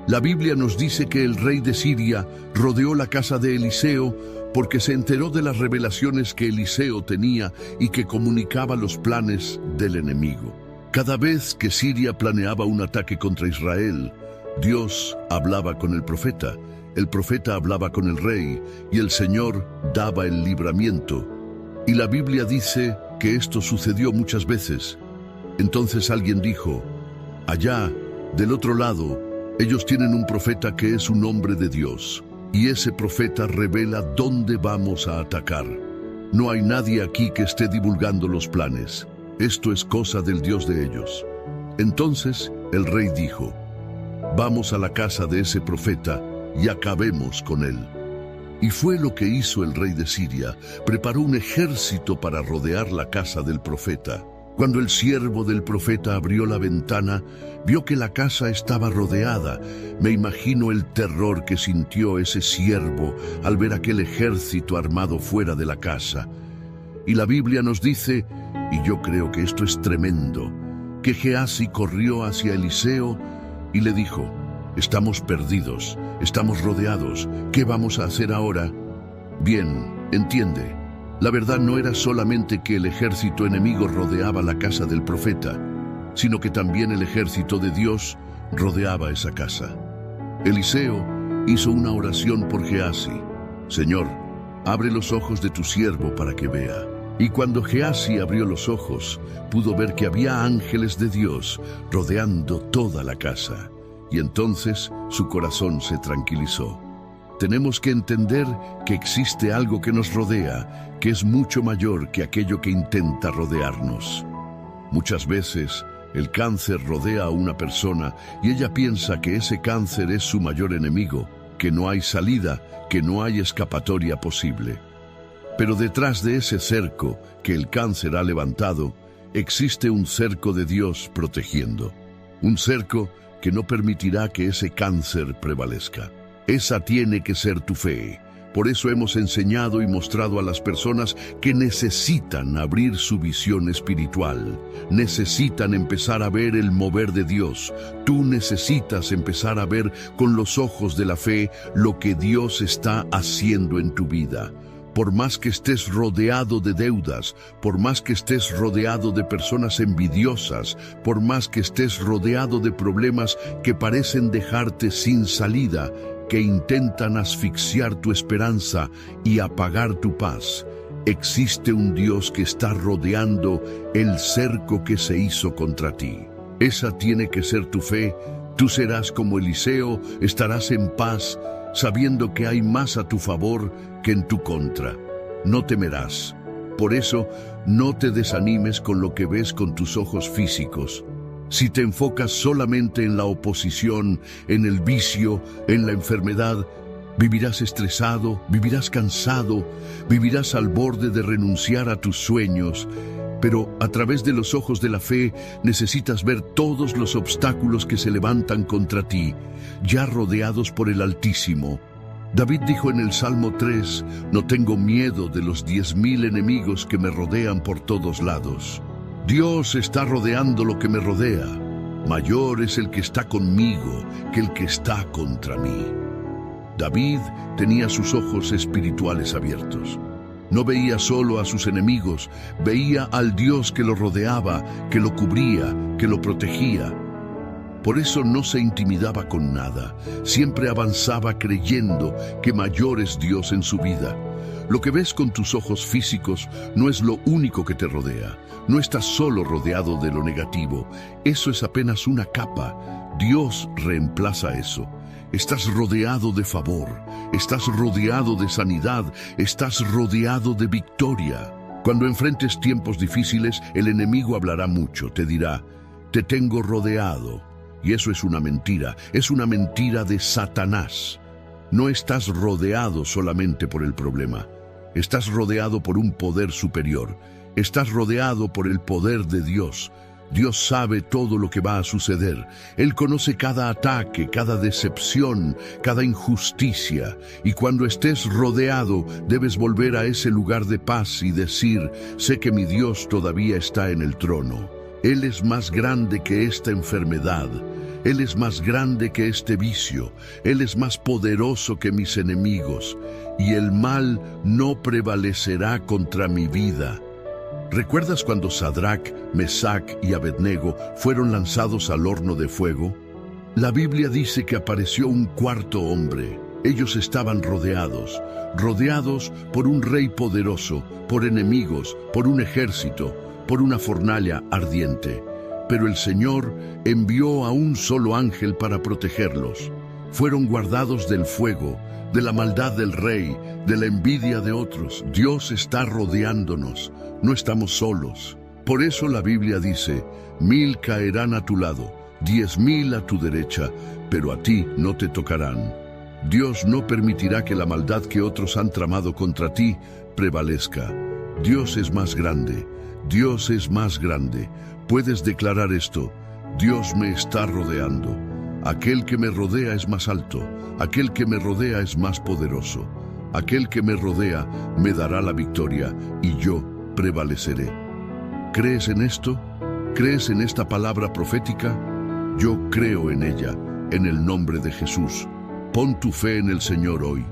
La Biblia nos dice que el rey de Siria rodeó la casa de Eliseo porque se enteró de las revelaciones que Eliseo tenía y que comunicaba los planes del enemigo. Cada vez que Siria planeaba un ataque contra Israel, Dios hablaba con el profeta hablaba con el rey y el Señor daba el libramiento. Y la Biblia dice que esto sucedió muchas veces. Entonces alguien dijo: «Allá, del otro lado, ellos tienen un profeta que es un hombre de Dios, y ese profeta revela dónde vamos a atacar. No hay nadie aquí que esté divulgando los planes. Esto es cosa del Dios de ellos». Entonces el rey dijo: «Vamos a la casa de ese profeta y acabemos con él». Y fue lo que hizo el rey de Siria. Preparó un ejército para rodear la casa del profeta. Cuando el siervo del profeta abrió la ventana, vio que la casa estaba rodeada. Me imagino el terror que sintió ese siervo al ver aquel ejército armado fuera de la casa. Y la Biblia nos dice, y yo creo que esto es tremendo, que Gehazi corrió hacia Eliseo y le dijo: estamos perdidos, estamos rodeados, ¿qué vamos a hacer ahora? Bien, entiende, la verdad no era solamente que el ejército enemigo rodeaba la casa del profeta, sino que también el ejército de Dios rodeaba esa casa. Eliseo hizo una oración por Gehazi: Señor, abre los ojos de tu siervo para que vea. Y cuando Gehazi abrió los ojos, pudo ver que había ángeles de Dios rodeando toda la casa. Y entonces su corazón se tranquilizó. Tenemos que entender que existe algo que nos rodea, que es mucho mayor que aquello que intenta rodearnos. Muchas veces el cáncer rodea a una persona y ella piensa que ese cáncer es su mayor enemigo, que no hay salida, que no hay escapatoria posible. Pero detrás de ese cerco que el cáncer ha levantado, existe un cerco de Dios protegiendo. Un cerco que no permitirá que ese cáncer prevalezca. Esa tiene que ser tu fe. Por eso hemos enseñado y mostrado a las personas que necesitan abrir su visión espiritual. Necesitan empezar a ver el mover de Dios. Tú necesitas empezar a ver con los ojos de la fe lo que Dios está haciendo en tu vida. Por más que estés rodeado de deudas, por más que estés rodeado de personas envidiosas, por más que estés rodeado de problemas que parecen dejarte sin salida, que intentan asfixiar tu esperanza y apagar tu paz, existe un Dios que está rodeando el cerco que se hizo contra ti. Esa tiene que ser tu fe. Tú serás como Eliseo, estarás en paz, sabiendo que hay más a tu favor que en tu contra. No temerás. Por eso, no te desanimes con lo que ves con tus ojos físicos. Si te enfocas solamente en la oposición, en el vicio, en la enfermedad, vivirás estresado, vivirás cansado, vivirás al borde de renunciar a tus sueños. Pero a través de los ojos de la fe necesitas ver todos los obstáculos que se levantan contra ti, ya rodeados por el Altísimo. David dijo en el Salmo 3, no tengo miedo de los 10,000 enemigos que me rodean por todos lados. Dios está rodeando lo que me rodea. Mayor es el que está conmigo que el que está contra mí. David tenía sus ojos espirituales abiertos. No veía solo a sus enemigos, veía al Dios que lo rodeaba, que lo cubría, que lo protegía. Por eso no se intimidaba con nada, siempre avanzaba creyendo que mayor es Dios en su vida. Lo que ves con tus ojos físicos no es lo único que te rodea. No estás solo rodeado de lo negativo, eso es apenas una capa. Dios reemplaza eso. Estás rodeado de favor, estás rodeado de sanidad, estás rodeado de victoria. Cuando enfrentes tiempos difíciles, el enemigo hablará mucho, te dirá, te tengo rodeado. Y eso es una mentira de Satanás. No estás rodeado solamente por el problema, estás rodeado por un poder superior, estás rodeado por el poder de Dios. Dios sabe todo lo que va a suceder. Él conoce cada ataque, cada decepción, cada injusticia. Y cuando estés rodeado, debes volver a ese lugar de paz y decir, sé que mi Dios todavía está en el trono. Él es más grande que esta enfermedad. Él es más grande que este vicio. Él es más poderoso que mis enemigos. Y el mal no prevalecerá contra mi vida. ¿Recuerdas cuando Sadrac, Mesac y Abednego fueron lanzados al horno de fuego? La Biblia dice que apareció un cuarto hombre. Ellos estaban rodeados por un rey poderoso, por enemigos, por un ejército, por una fornalla ardiente. Pero el Señor envió a un solo ángel para protegerlos. Fueron guardados del fuego, de la maldad del rey, de la envidia de otros. Dios está rodeándonos. No estamos solos. Por eso la Biblia dice, 1000 caerán a tu lado, 10,000 a tu derecha, pero a ti no te tocarán. Dios no permitirá que la maldad que otros han tramado contra ti prevalezca. Dios es más grande. Dios es más grande. Puedes declarar esto: Dios me está rodeando. Aquel que me rodea es más alto. Aquel que me rodea es más poderoso. Aquel que me rodea me dará la victoria y yo prevaleceré. ¿Crees en esto? ¿Crees en esta palabra profética? Yo creo en ella, en el nombre de Jesús. Pon tu fe en el Señor hoy,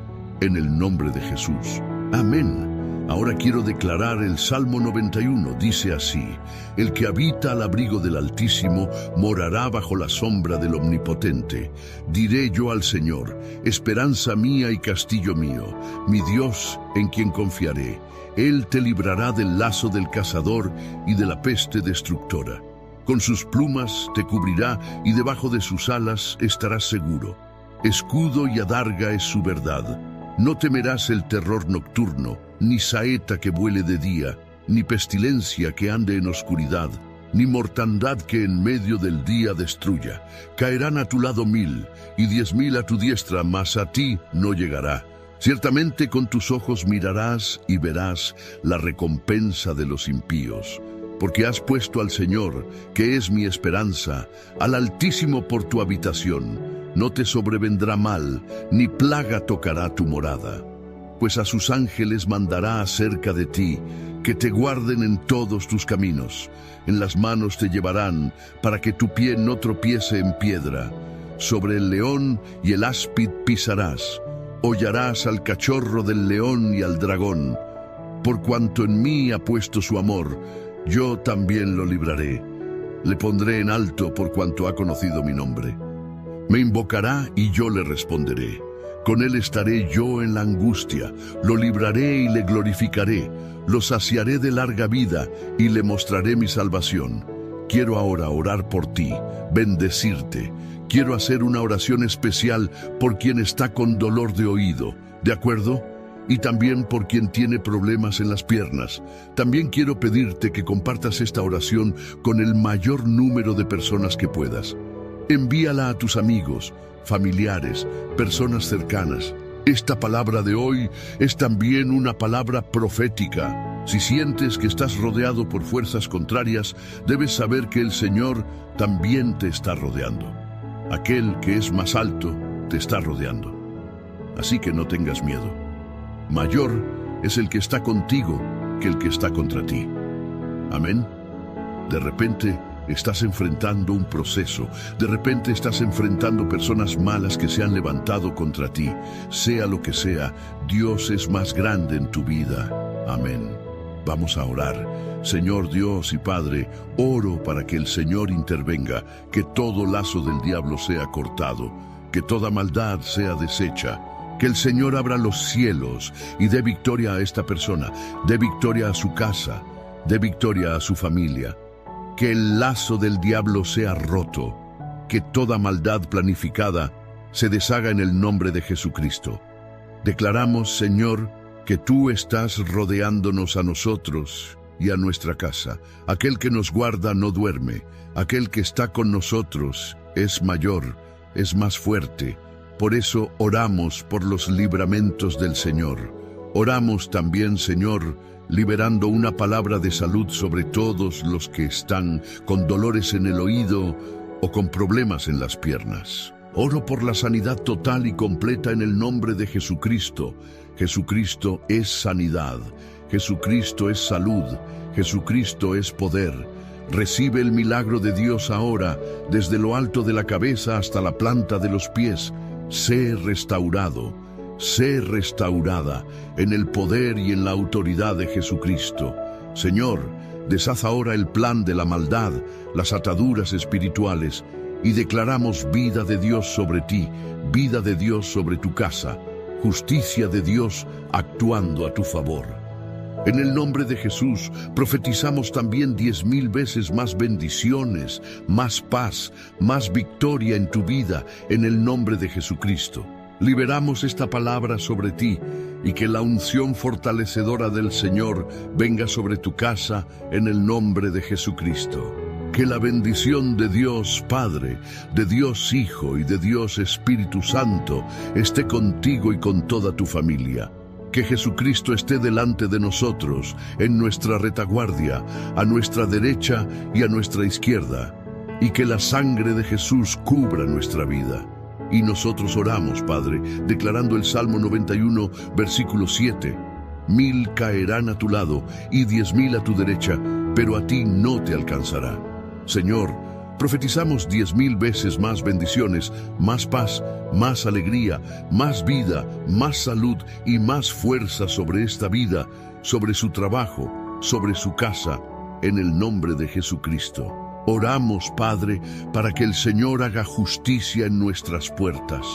en el nombre de Jesús. Amén. Ahora quiero declarar el Salmo 91. Dice así: el que habita al abrigo del Altísimo morará bajo la sombra del Omnipotente. Diré yo al Señor: esperanza mía y castillo mío, mi Dios en quien confiaré. Él te librará del lazo del cazador y de la peste destructora. Con sus plumas te cubrirá y debajo de sus alas estarás seguro. Escudo y adarga es su verdad. No temerás el terror nocturno, ni saeta que vuele de día, ni pestilencia que ande en oscuridad, ni mortandad que en medio del día destruya. Caerán a tu lado 1000 y 10.000 a tu diestra, mas a ti no llegará. Ciertamente con tus ojos mirarás y verás la recompensa de los impíos. Porque has puesto al Señor, que es mi esperanza, al Altísimo por tu habitación. No te sobrevendrá mal, ni plaga tocará tu morada. Pues a sus ángeles mandará acerca de ti, que te guarden en todos tus caminos. En las manos te llevarán, para que tu pie no tropiece en piedra. Sobre el león y el áspid pisarás. Hollarás al cachorro del león y al dragón. Por cuanto en mí ha puesto su amor, yo también lo libraré. Le pondré en alto por cuanto ha conocido mi nombre. Me invocará y yo le responderé. Con él estaré yo en la angustia. Lo libraré y le glorificaré. Lo saciaré de larga vida y le mostraré mi salvación. Quiero ahora orar por ti, bendecirte. Quiero hacer una oración especial por quien está con dolor de oído. ¿De acuerdo? Y también por quien tiene problemas en las piernas. También quiero pedirte que compartas esta oración con el mayor número de personas que puedas. Envíala a tus amigos, familiares, personas cercanas. Esta palabra de hoy es también una palabra profética. Si sientes que estás rodeado por fuerzas contrarias, debes saber que el Señor también te está rodeando. Aquel que es más alto te está rodeando. Así que no tengas miedo. Mayor es el que está contigo que el que está contra ti. Amén. De repente estás enfrentando un proceso. De repente estás enfrentando personas malas que se han levantado contra ti. Sea lo que sea, Dios es más grande en tu vida. Amén. Vamos a orar. Señor Dios y Padre, oro para que el Señor intervenga, que todo lazo del diablo sea cortado, que toda maldad sea deshecha. Que el Señor abra los cielos y dé victoria a esta persona, dé victoria a su casa, dé victoria a su familia. Que el lazo del diablo sea roto, que toda maldad planificada se deshaga en el nombre de Jesucristo. Declaramos, Señor, que tú estás rodeándonos a nosotros y a nuestra casa. Aquel que nos guarda no duerme, aquel que está con nosotros es mayor, es más fuerte. Por eso oramos por los libramentos del Señor. Oramos también, Señor, liberando una palabra de salud sobre todos los que están con dolores en el oído o con problemas en las piernas. Oro por la sanidad total y completa en el nombre de Jesucristo. Jesucristo es sanidad. Jesucristo es salud. Jesucristo es poder. Recibe el milagro de Dios ahora, desde lo alto de la cabeza hasta la planta de los pies. Sé restaurado, sé restaurada en el poder y en la autoridad de Jesucristo. Señor, deshaz ahora el plan de la maldad, las ataduras espirituales, y declaramos vida de Dios sobre ti, vida de Dios sobre tu casa, justicia de Dios actuando a tu favor. En el nombre de Jesús, profetizamos también 10.000 veces más bendiciones, más paz, más victoria en tu vida, en el nombre de Jesucristo. Liberamos esta palabra sobre ti y que la unción fortalecedora del Señor venga sobre tu casa en el nombre de Jesucristo. Que la bendición de Dios Padre, de Dios Hijo y de Dios Espíritu Santo esté contigo y con toda tu familia. Que Jesucristo esté delante de nosotros, en nuestra retaguardia, a nuestra derecha y a nuestra izquierda. Y que la sangre de Jesús cubra nuestra vida. Y nosotros oramos, Padre, declarando el Salmo 91, versículo 7. 1000 caerán a tu lado y 10.000 a tu derecha, pero a ti no te alcanzará. Señor, profetizamos 10.000 veces más bendiciones, más paz, más alegría, más vida, más salud y más fuerza sobre esta vida, sobre su trabajo, sobre su casa, en el nombre de Jesucristo. Oramos, Padre, para que el Señor haga justicia en nuestras puertas.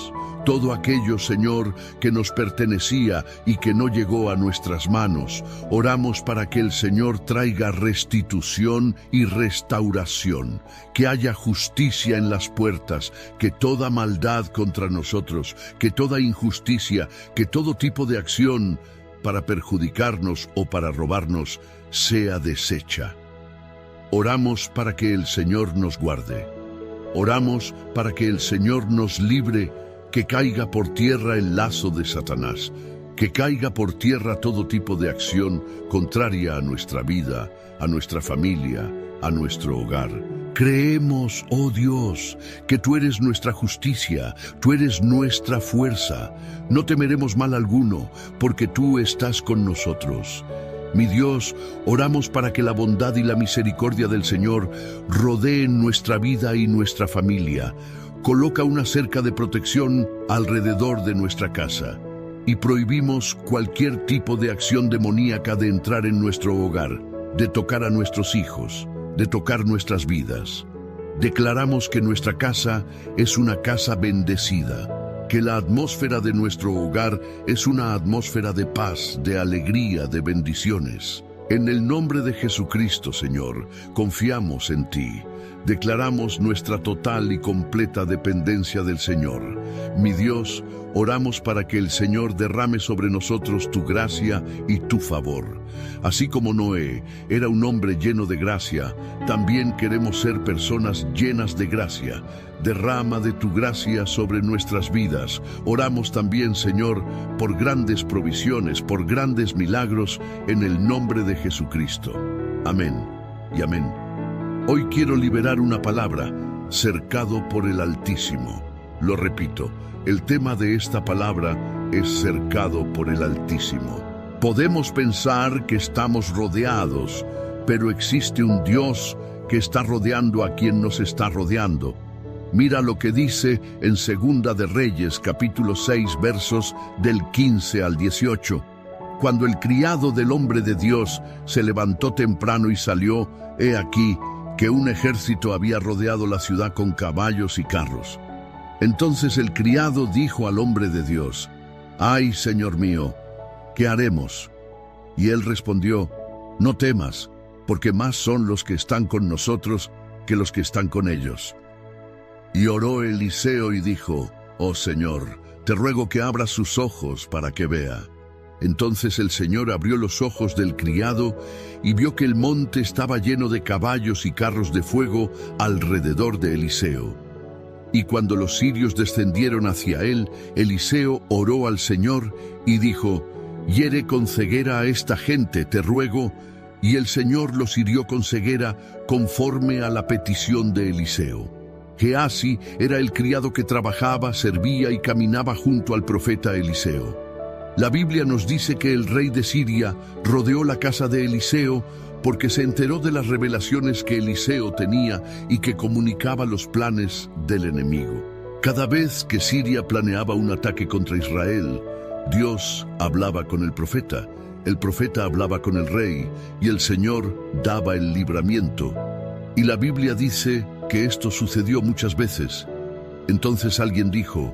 Todo aquello, Señor, que nos pertenecía y que no llegó a nuestras manos, oramos para que el Señor traiga restitución y restauración, que haya justicia en las puertas, que toda maldad contra nosotros, que toda injusticia, que todo tipo de acción para perjudicarnos o para robarnos sea deshecha. Oramos para que el Señor nos guarde. Oramos para que el Señor nos libre, que caiga por tierra el lazo de Satanás, que caiga por tierra todo tipo de acción contraria a nuestra vida, a nuestra familia, a nuestro hogar. Creemos, oh Dios, que tú eres nuestra justicia, tú eres nuestra fuerza. No temeremos mal alguno, porque tú estás con nosotros. Mi Dios, oramos para que la bondad y la misericordia del Señor rodeen nuestra vida y nuestra familia. Coloca una cerca de protección alrededor de nuestra casa y prohibimos cualquier tipo de acción demoníaca de entrar en nuestro hogar, de tocar a nuestros hijos, de tocar nuestras vidas. Declaramos que nuestra casa es una casa bendecida, que la atmósfera de nuestro hogar es una atmósfera de paz, de alegría, de bendiciones. En el nombre de Jesucristo, Señor, confiamos en ti. Declaramos nuestra total y completa dependencia del Señor. Mi Dios, oramos para que el Señor derrame sobre nosotros tu gracia y tu favor. Así como Noé era un hombre lleno de gracia, también queremos ser personas llenas de gracia. Derrama de tu gracia sobre nuestras vidas. Oramos también, Señor, por grandes provisiones, por grandes milagros, en el nombre de Jesucristo. Amén y amén. Hoy quiero liberar una palabra, cercado por el Altísimo. Lo repito, el tema de esta palabra es cercado por el Altísimo. Podemos pensar que estamos rodeados, pero existe un Dios que está rodeando a quien nos está rodeando. Mira lo que dice en Segunda de Reyes, capítulo 6, versos del 15 al 18. Cuando el criado del hombre de Dios se levantó temprano y salió, he aquí que un ejército había rodeado la ciudad con caballos y carros. Entonces el criado dijo al hombre de Dios: «Ay, Señor mío, ¿qué haremos?» Y él respondió: «No temas, porque más son los que están con nosotros que los que están con ellos». Y oró Eliseo y dijo: «Oh Señor, te ruego que abras sus ojos para que vea». Entonces el Señor abrió los ojos del criado y vio que el monte estaba lleno de caballos y carros de fuego alrededor de Eliseo. Y cuando los sirios descendieron hacia él, Eliseo oró al Señor y dijo: «Hiere con ceguera a esta gente, te ruego». Y el Señor los hirió con ceguera conforme a la petición de Eliseo. Geasi era el criado que trabajaba, servía y caminaba junto al profeta Eliseo. La Biblia nos dice que el rey de Siria rodeó la casa de Eliseo porque se enteró de las revelaciones que Eliseo tenía y que comunicaba los planes del enemigo. Cada vez que Siria planeaba un ataque contra Israel, Dios hablaba con el profeta hablaba con el rey y el Señor daba el libramiento. Y la Biblia dice que esto sucedió muchas veces. Entonces alguien dijo: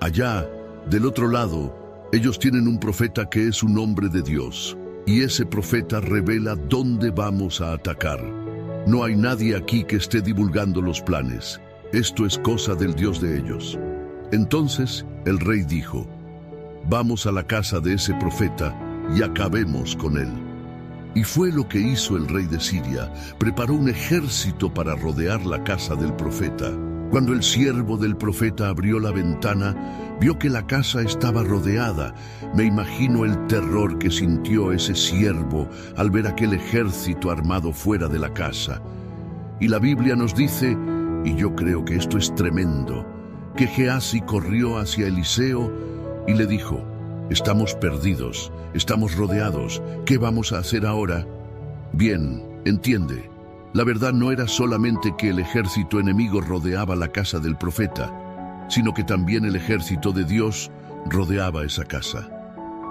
«Allá, del otro lado, ellos tienen un profeta que es un hombre de Dios, y ese profeta revela dónde vamos a atacar. No hay nadie aquí que esté divulgando los planes. Esto es cosa del Dios de ellos». Entonces el rey dijo: «Vamos a la casa de ese profeta y acabemos con él». Y fue lo que hizo el rey de Siria. Preparó un ejército para rodear la casa del profeta. Cuando el siervo del profeta abrió la ventana, vio que la casa estaba rodeada. Me imagino el terror que sintió ese siervo al ver aquel ejército armado fuera de la casa. Y la Biblia nos dice, y yo creo que esto es tremendo, que Gehazi corrió hacia Eliseo y le dijo: estamos perdidos, estamos rodeados, ¿qué vamos a hacer ahora? Bien, entiende. La verdad no era solamente que el ejército enemigo rodeaba la casa del profeta, sino que también el ejército de Dios rodeaba esa casa.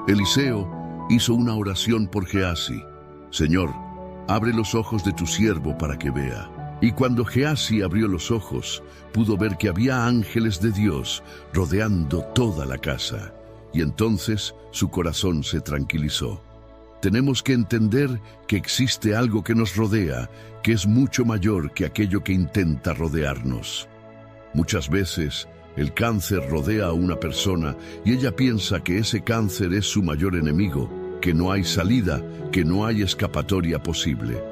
Eliseo hizo una oración por Gehazi: Señor, abre los ojos de tu siervo para que vea. Y cuando Gehazi abrió los ojos, pudo ver que había ángeles de Dios rodeando toda la casa. Y entonces su corazón se tranquilizó. Tenemos que entender que existe algo que nos rodea, que es mucho mayor que aquello que intenta rodearnos. Muchas veces el cáncer rodea a una persona y ella piensa que ese cáncer es su mayor enemigo, que no hay salida, que no hay escapatoria posible.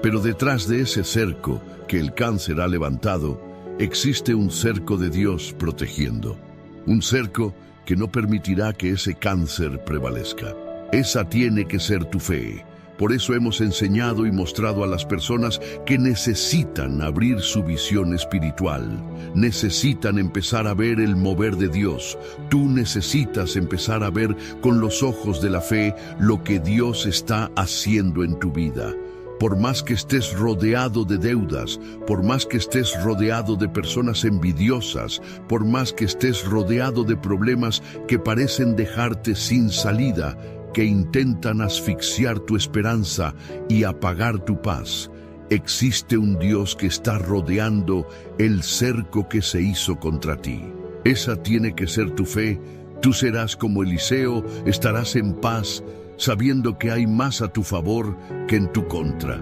Pero detrás de ese cerco que el cáncer ha levantado, existe un cerco de Dios protegiendo. Un cerco que no permitirá que ese cáncer prevalezca. Esa tiene que ser tu fe. Por eso hemos enseñado y mostrado a las personas que necesitan abrir su visión espiritual. Necesitan empezar a ver el mover de Dios. Tú necesitas empezar a ver con los ojos de la fe lo que Dios está haciendo en tu vida. Por más que estés rodeado de deudas, por más que estés rodeado de personas envidiosas, por más que estés rodeado de problemas que parecen dejarte sin salida, que intentan asfixiar tu esperanza y apagar tu paz, existe un Dios que está rodeando el cerco que se hizo contra ti. Esa tiene que ser tu fe. Tú serás como Eliseo, estarás en paz, sabiendo que hay más a tu favor que en tu contra.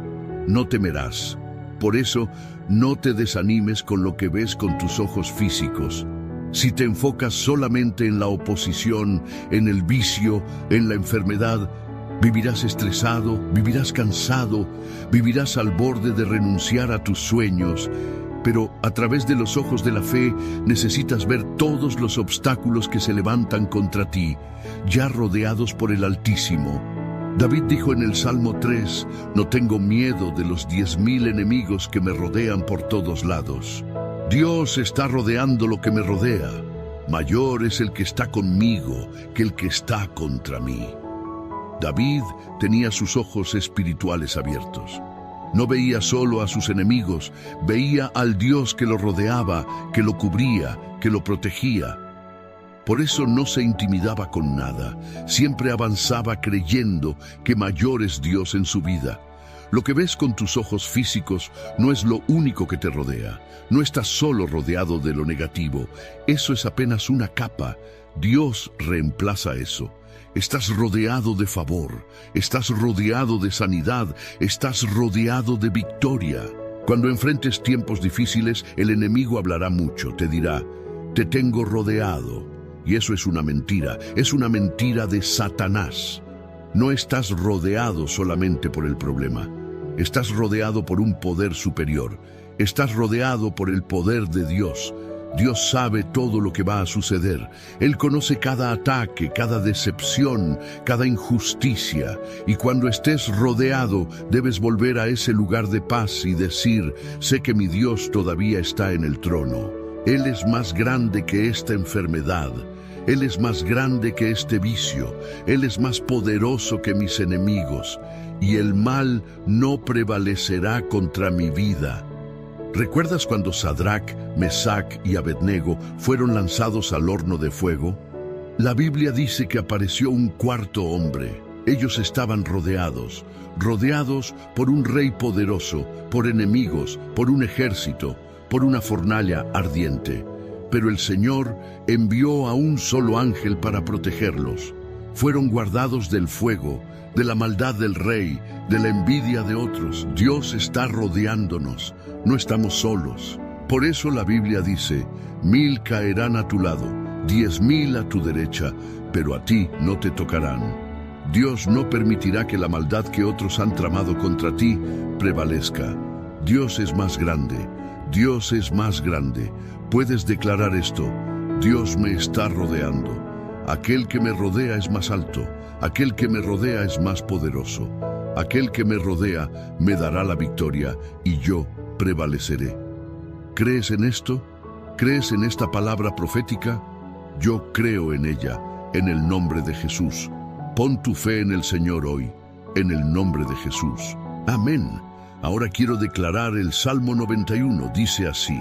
No temerás. Por eso, no te desanimes con lo que ves con tus ojos físicos. Si te enfocas solamente en la oposición, en el vicio, en la enfermedad, vivirás estresado, vivirás cansado, vivirás al borde de renunciar a tus sueños. Pero a través de los ojos de la fe necesitas ver todos los obstáculos que se levantan contra ti, ya rodeados por el Altísimo. David dijo en el Salmo 3, no tengo miedo de los 10,000 enemigos que me rodean por todos lados. Dios está rodeando lo que me rodea. Mayor es el que está conmigo que el que está contra mí. David tenía sus ojos espirituales abiertos. No veía solo a sus enemigos, veía al Dios que lo rodeaba, que lo cubría, que lo protegía. Por eso no se intimidaba con nada, siempre avanzaba creyendo que mayor es Dios en su vida. Lo que ves con tus ojos físicos no es lo único que te rodea. No estás solo rodeado de lo negativo. Eso es apenas una capa. Dios reemplaza eso. Estás rodeado de favor, estás rodeado de sanidad, estás rodeado de victoria. Cuando enfrentes tiempos difíciles, el enemigo hablará mucho, te dirá, te tengo rodeado. Y eso es una mentira de Satanás. No estás rodeado solamente por el problema. Estás rodeado por un poder superior. Estás rodeado por el poder de Dios. Dios sabe todo lo que va a suceder. Él conoce cada ataque, cada decepción, cada injusticia. Y cuando estés rodeado, debes volver a ese lugar de paz y decir, sé que mi Dios todavía está en el trono. Él es más grande que esta enfermedad. Él es más grande que este vicio. Él es más poderoso que mis enemigos. Y el mal no prevalecerá contra mi vida. ¿Recuerdas cuando Sadrac, Mesac y Abednego fueron lanzados al horno de fuego? La Biblia dice que apareció un cuarto hombre. Ellos estaban rodeados por un rey poderoso, por enemigos, por un ejército, por una fornalla ardiente. Pero el Señor envió a un solo ángel para protegerlos. Fueron guardados del fuego, de la maldad del rey, de la envidia de otros. Dios está rodeándonos, no estamos solos. Por eso la Biblia dice, 1000 caerán a tu lado, 10,000 a tu derecha, pero a ti no te tocarán. Dios no permitirá que la maldad que otros han tramado contra ti prevalezca. Dios es más grande. Dios es más grande. Puedes declarar esto: Dios me está rodeando. Aquel que me rodea es más alto. Aquel que me rodea es más poderoso. Aquel que me rodea me dará la victoria y yo prevaleceré. ¿Crees en esto? ¿Crees en esta palabra profética? Yo creo en ella, en el nombre de Jesús. Pon tu fe en el Señor hoy, en el nombre de Jesús. Amén. Ahora quiero declarar el Salmo 91. Dice así: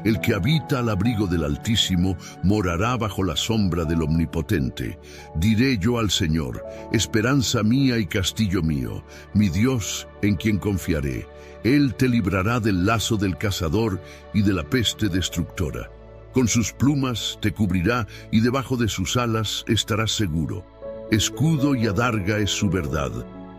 el que habita al abrigo del Altísimo morará bajo la sombra del Omnipotente. Diré yo al Señor: esperanza mía y castillo mío, mi Dios en quien confiaré. Él te librará del lazo del cazador y de la peste destructora. Con sus plumas te cubrirá y debajo de sus alas estarás seguro. Escudo y adarga es su verdad.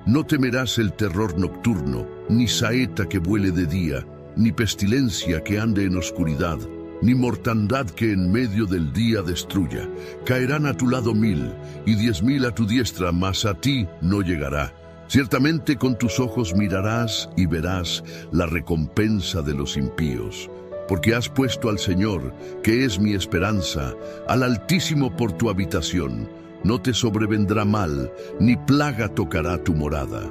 No temerás el terror nocturno, ni saeta que vuele de día, ni pestilencia que ande en oscuridad, ni mortandad que en medio del día destruya. Caerán a tu lado 1000 y 10.000 a tu diestra, mas a ti no llegará. Ciertamente con tus ojos mirarás y verás la recompensa de los impíos. Porque has puesto al Señor, que es mi esperanza, al Altísimo por tu habitación. No te sobrevendrá mal, ni plaga tocará tu morada.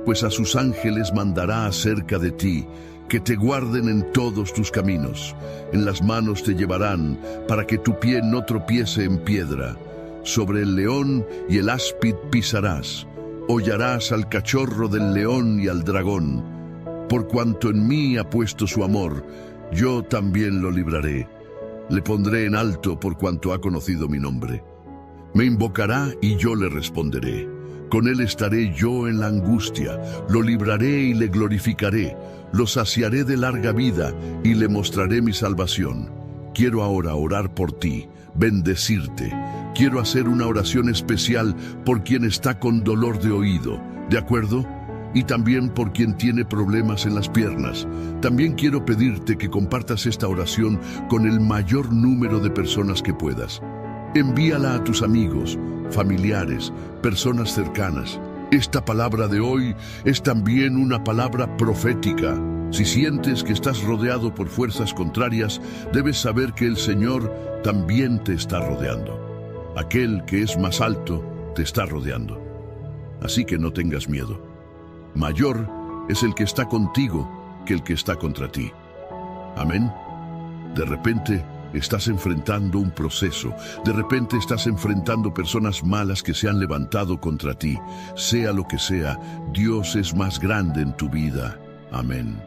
Pues a sus ángeles mandará acerca de ti, que te guarden en todos tus caminos. En las manos te llevarán, para que tu pie no tropiece en piedra. Sobre el león y el áspid pisarás. Hollarás al cachorro del león y al dragón. Por cuanto en mí ha puesto su amor, yo también lo libraré. Le pondré en alto por cuanto ha conocido mi nombre. Me invocará y yo le responderé. Con él estaré yo en la angustia. Lo libraré y le glorificaré. Lo saciaré de larga vida y le mostraré mi salvación. Quiero ahora orar por ti, bendecirte. Quiero hacer una oración especial por quien está con dolor de oído. ¿De acuerdo? Y también por quien tiene problemas en las piernas. También quiero pedirte que compartas esta oración con el mayor número de personas que puedas. Envíala a tus amigos, familiares, personas cercanas. Esta palabra de hoy es también una palabra profética. Si sientes que estás rodeado por fuerzas contrarias, debes saber que el Señor también te está rodeando. Aquel que es más alto te está rodeando. Así que no tengas miedo. Mayor es el que está contigo que el que está contra ti. Amén. De repente estás enfrentando un proceso. De repente estás enfrentando personas malas que se han levantado contra ti. Sea lo que sea, Dios es más grande en tu vida. Amén.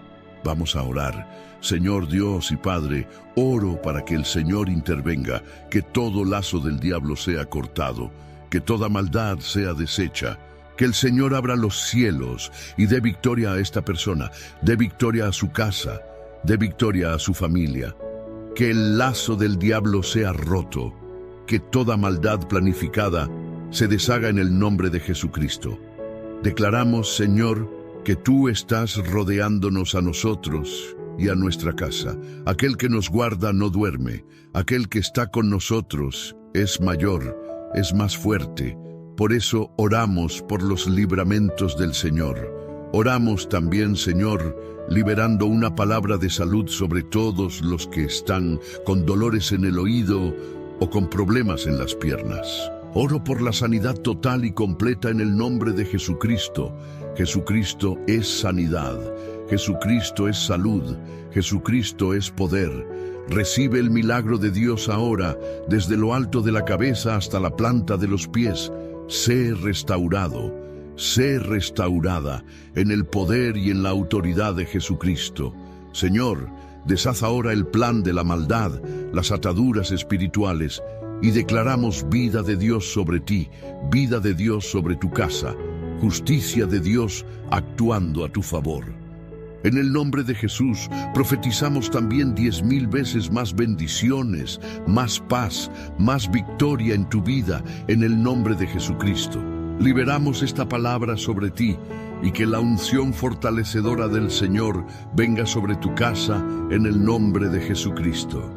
Vamos a orar. Señor Dios y Padre, oro para que el Señor intervenga, que todo lazo del diablo sea cortado, que toda maldad sea deshecha. Que el Señor abra los cielos y dé victoria a esta persona, dé victoria a su casa, dé victoria a su familia. Que el lazo del diablo sea roto, que toda maldad planificada se deshaga en el nombre de Jesucristo. Declaramos, Señor, que tú estás rodeándonos a nosotros y a nuestra casa. Aquel que nos guarda no duerme, aquel que está con nosotros es mayor, es más fuerte. Por eso oramos por los libramentos del Señor. Oramos también, Señor, liberando una palabra de salud sobre todos los que están con dolores en el oído o con problemas en las piernas. Oro por la sanidad total y completa en el nombre de Jesucristo. Jesucristo es sanidad. Jesucristo es salud. Jesucristo es poder. Recibe el milagro de Dios ahora, desde lo alto de la cabeza hasta la planta de los pies. Sé restaurado. Sé restaurada en el poder y en la autoridad de Jesucristo. Señor, deshaz ahora el plan de la maldad, las ataduras espirituales, y declaramos vida de Dios sobre ti, vida de Dios sobre tu casa, justicia de Dios actuando a tu favor. En el nombre de Jesús, profetizamos también 10.000 veces más bendiciones, más paz, más victoria en tu vida, en el nombre de Jesucristo. Liberamos esta palabra sobre ti y que la unción fortalecedora del Señor venga sobre tu casa en el nombre de Jesucristo.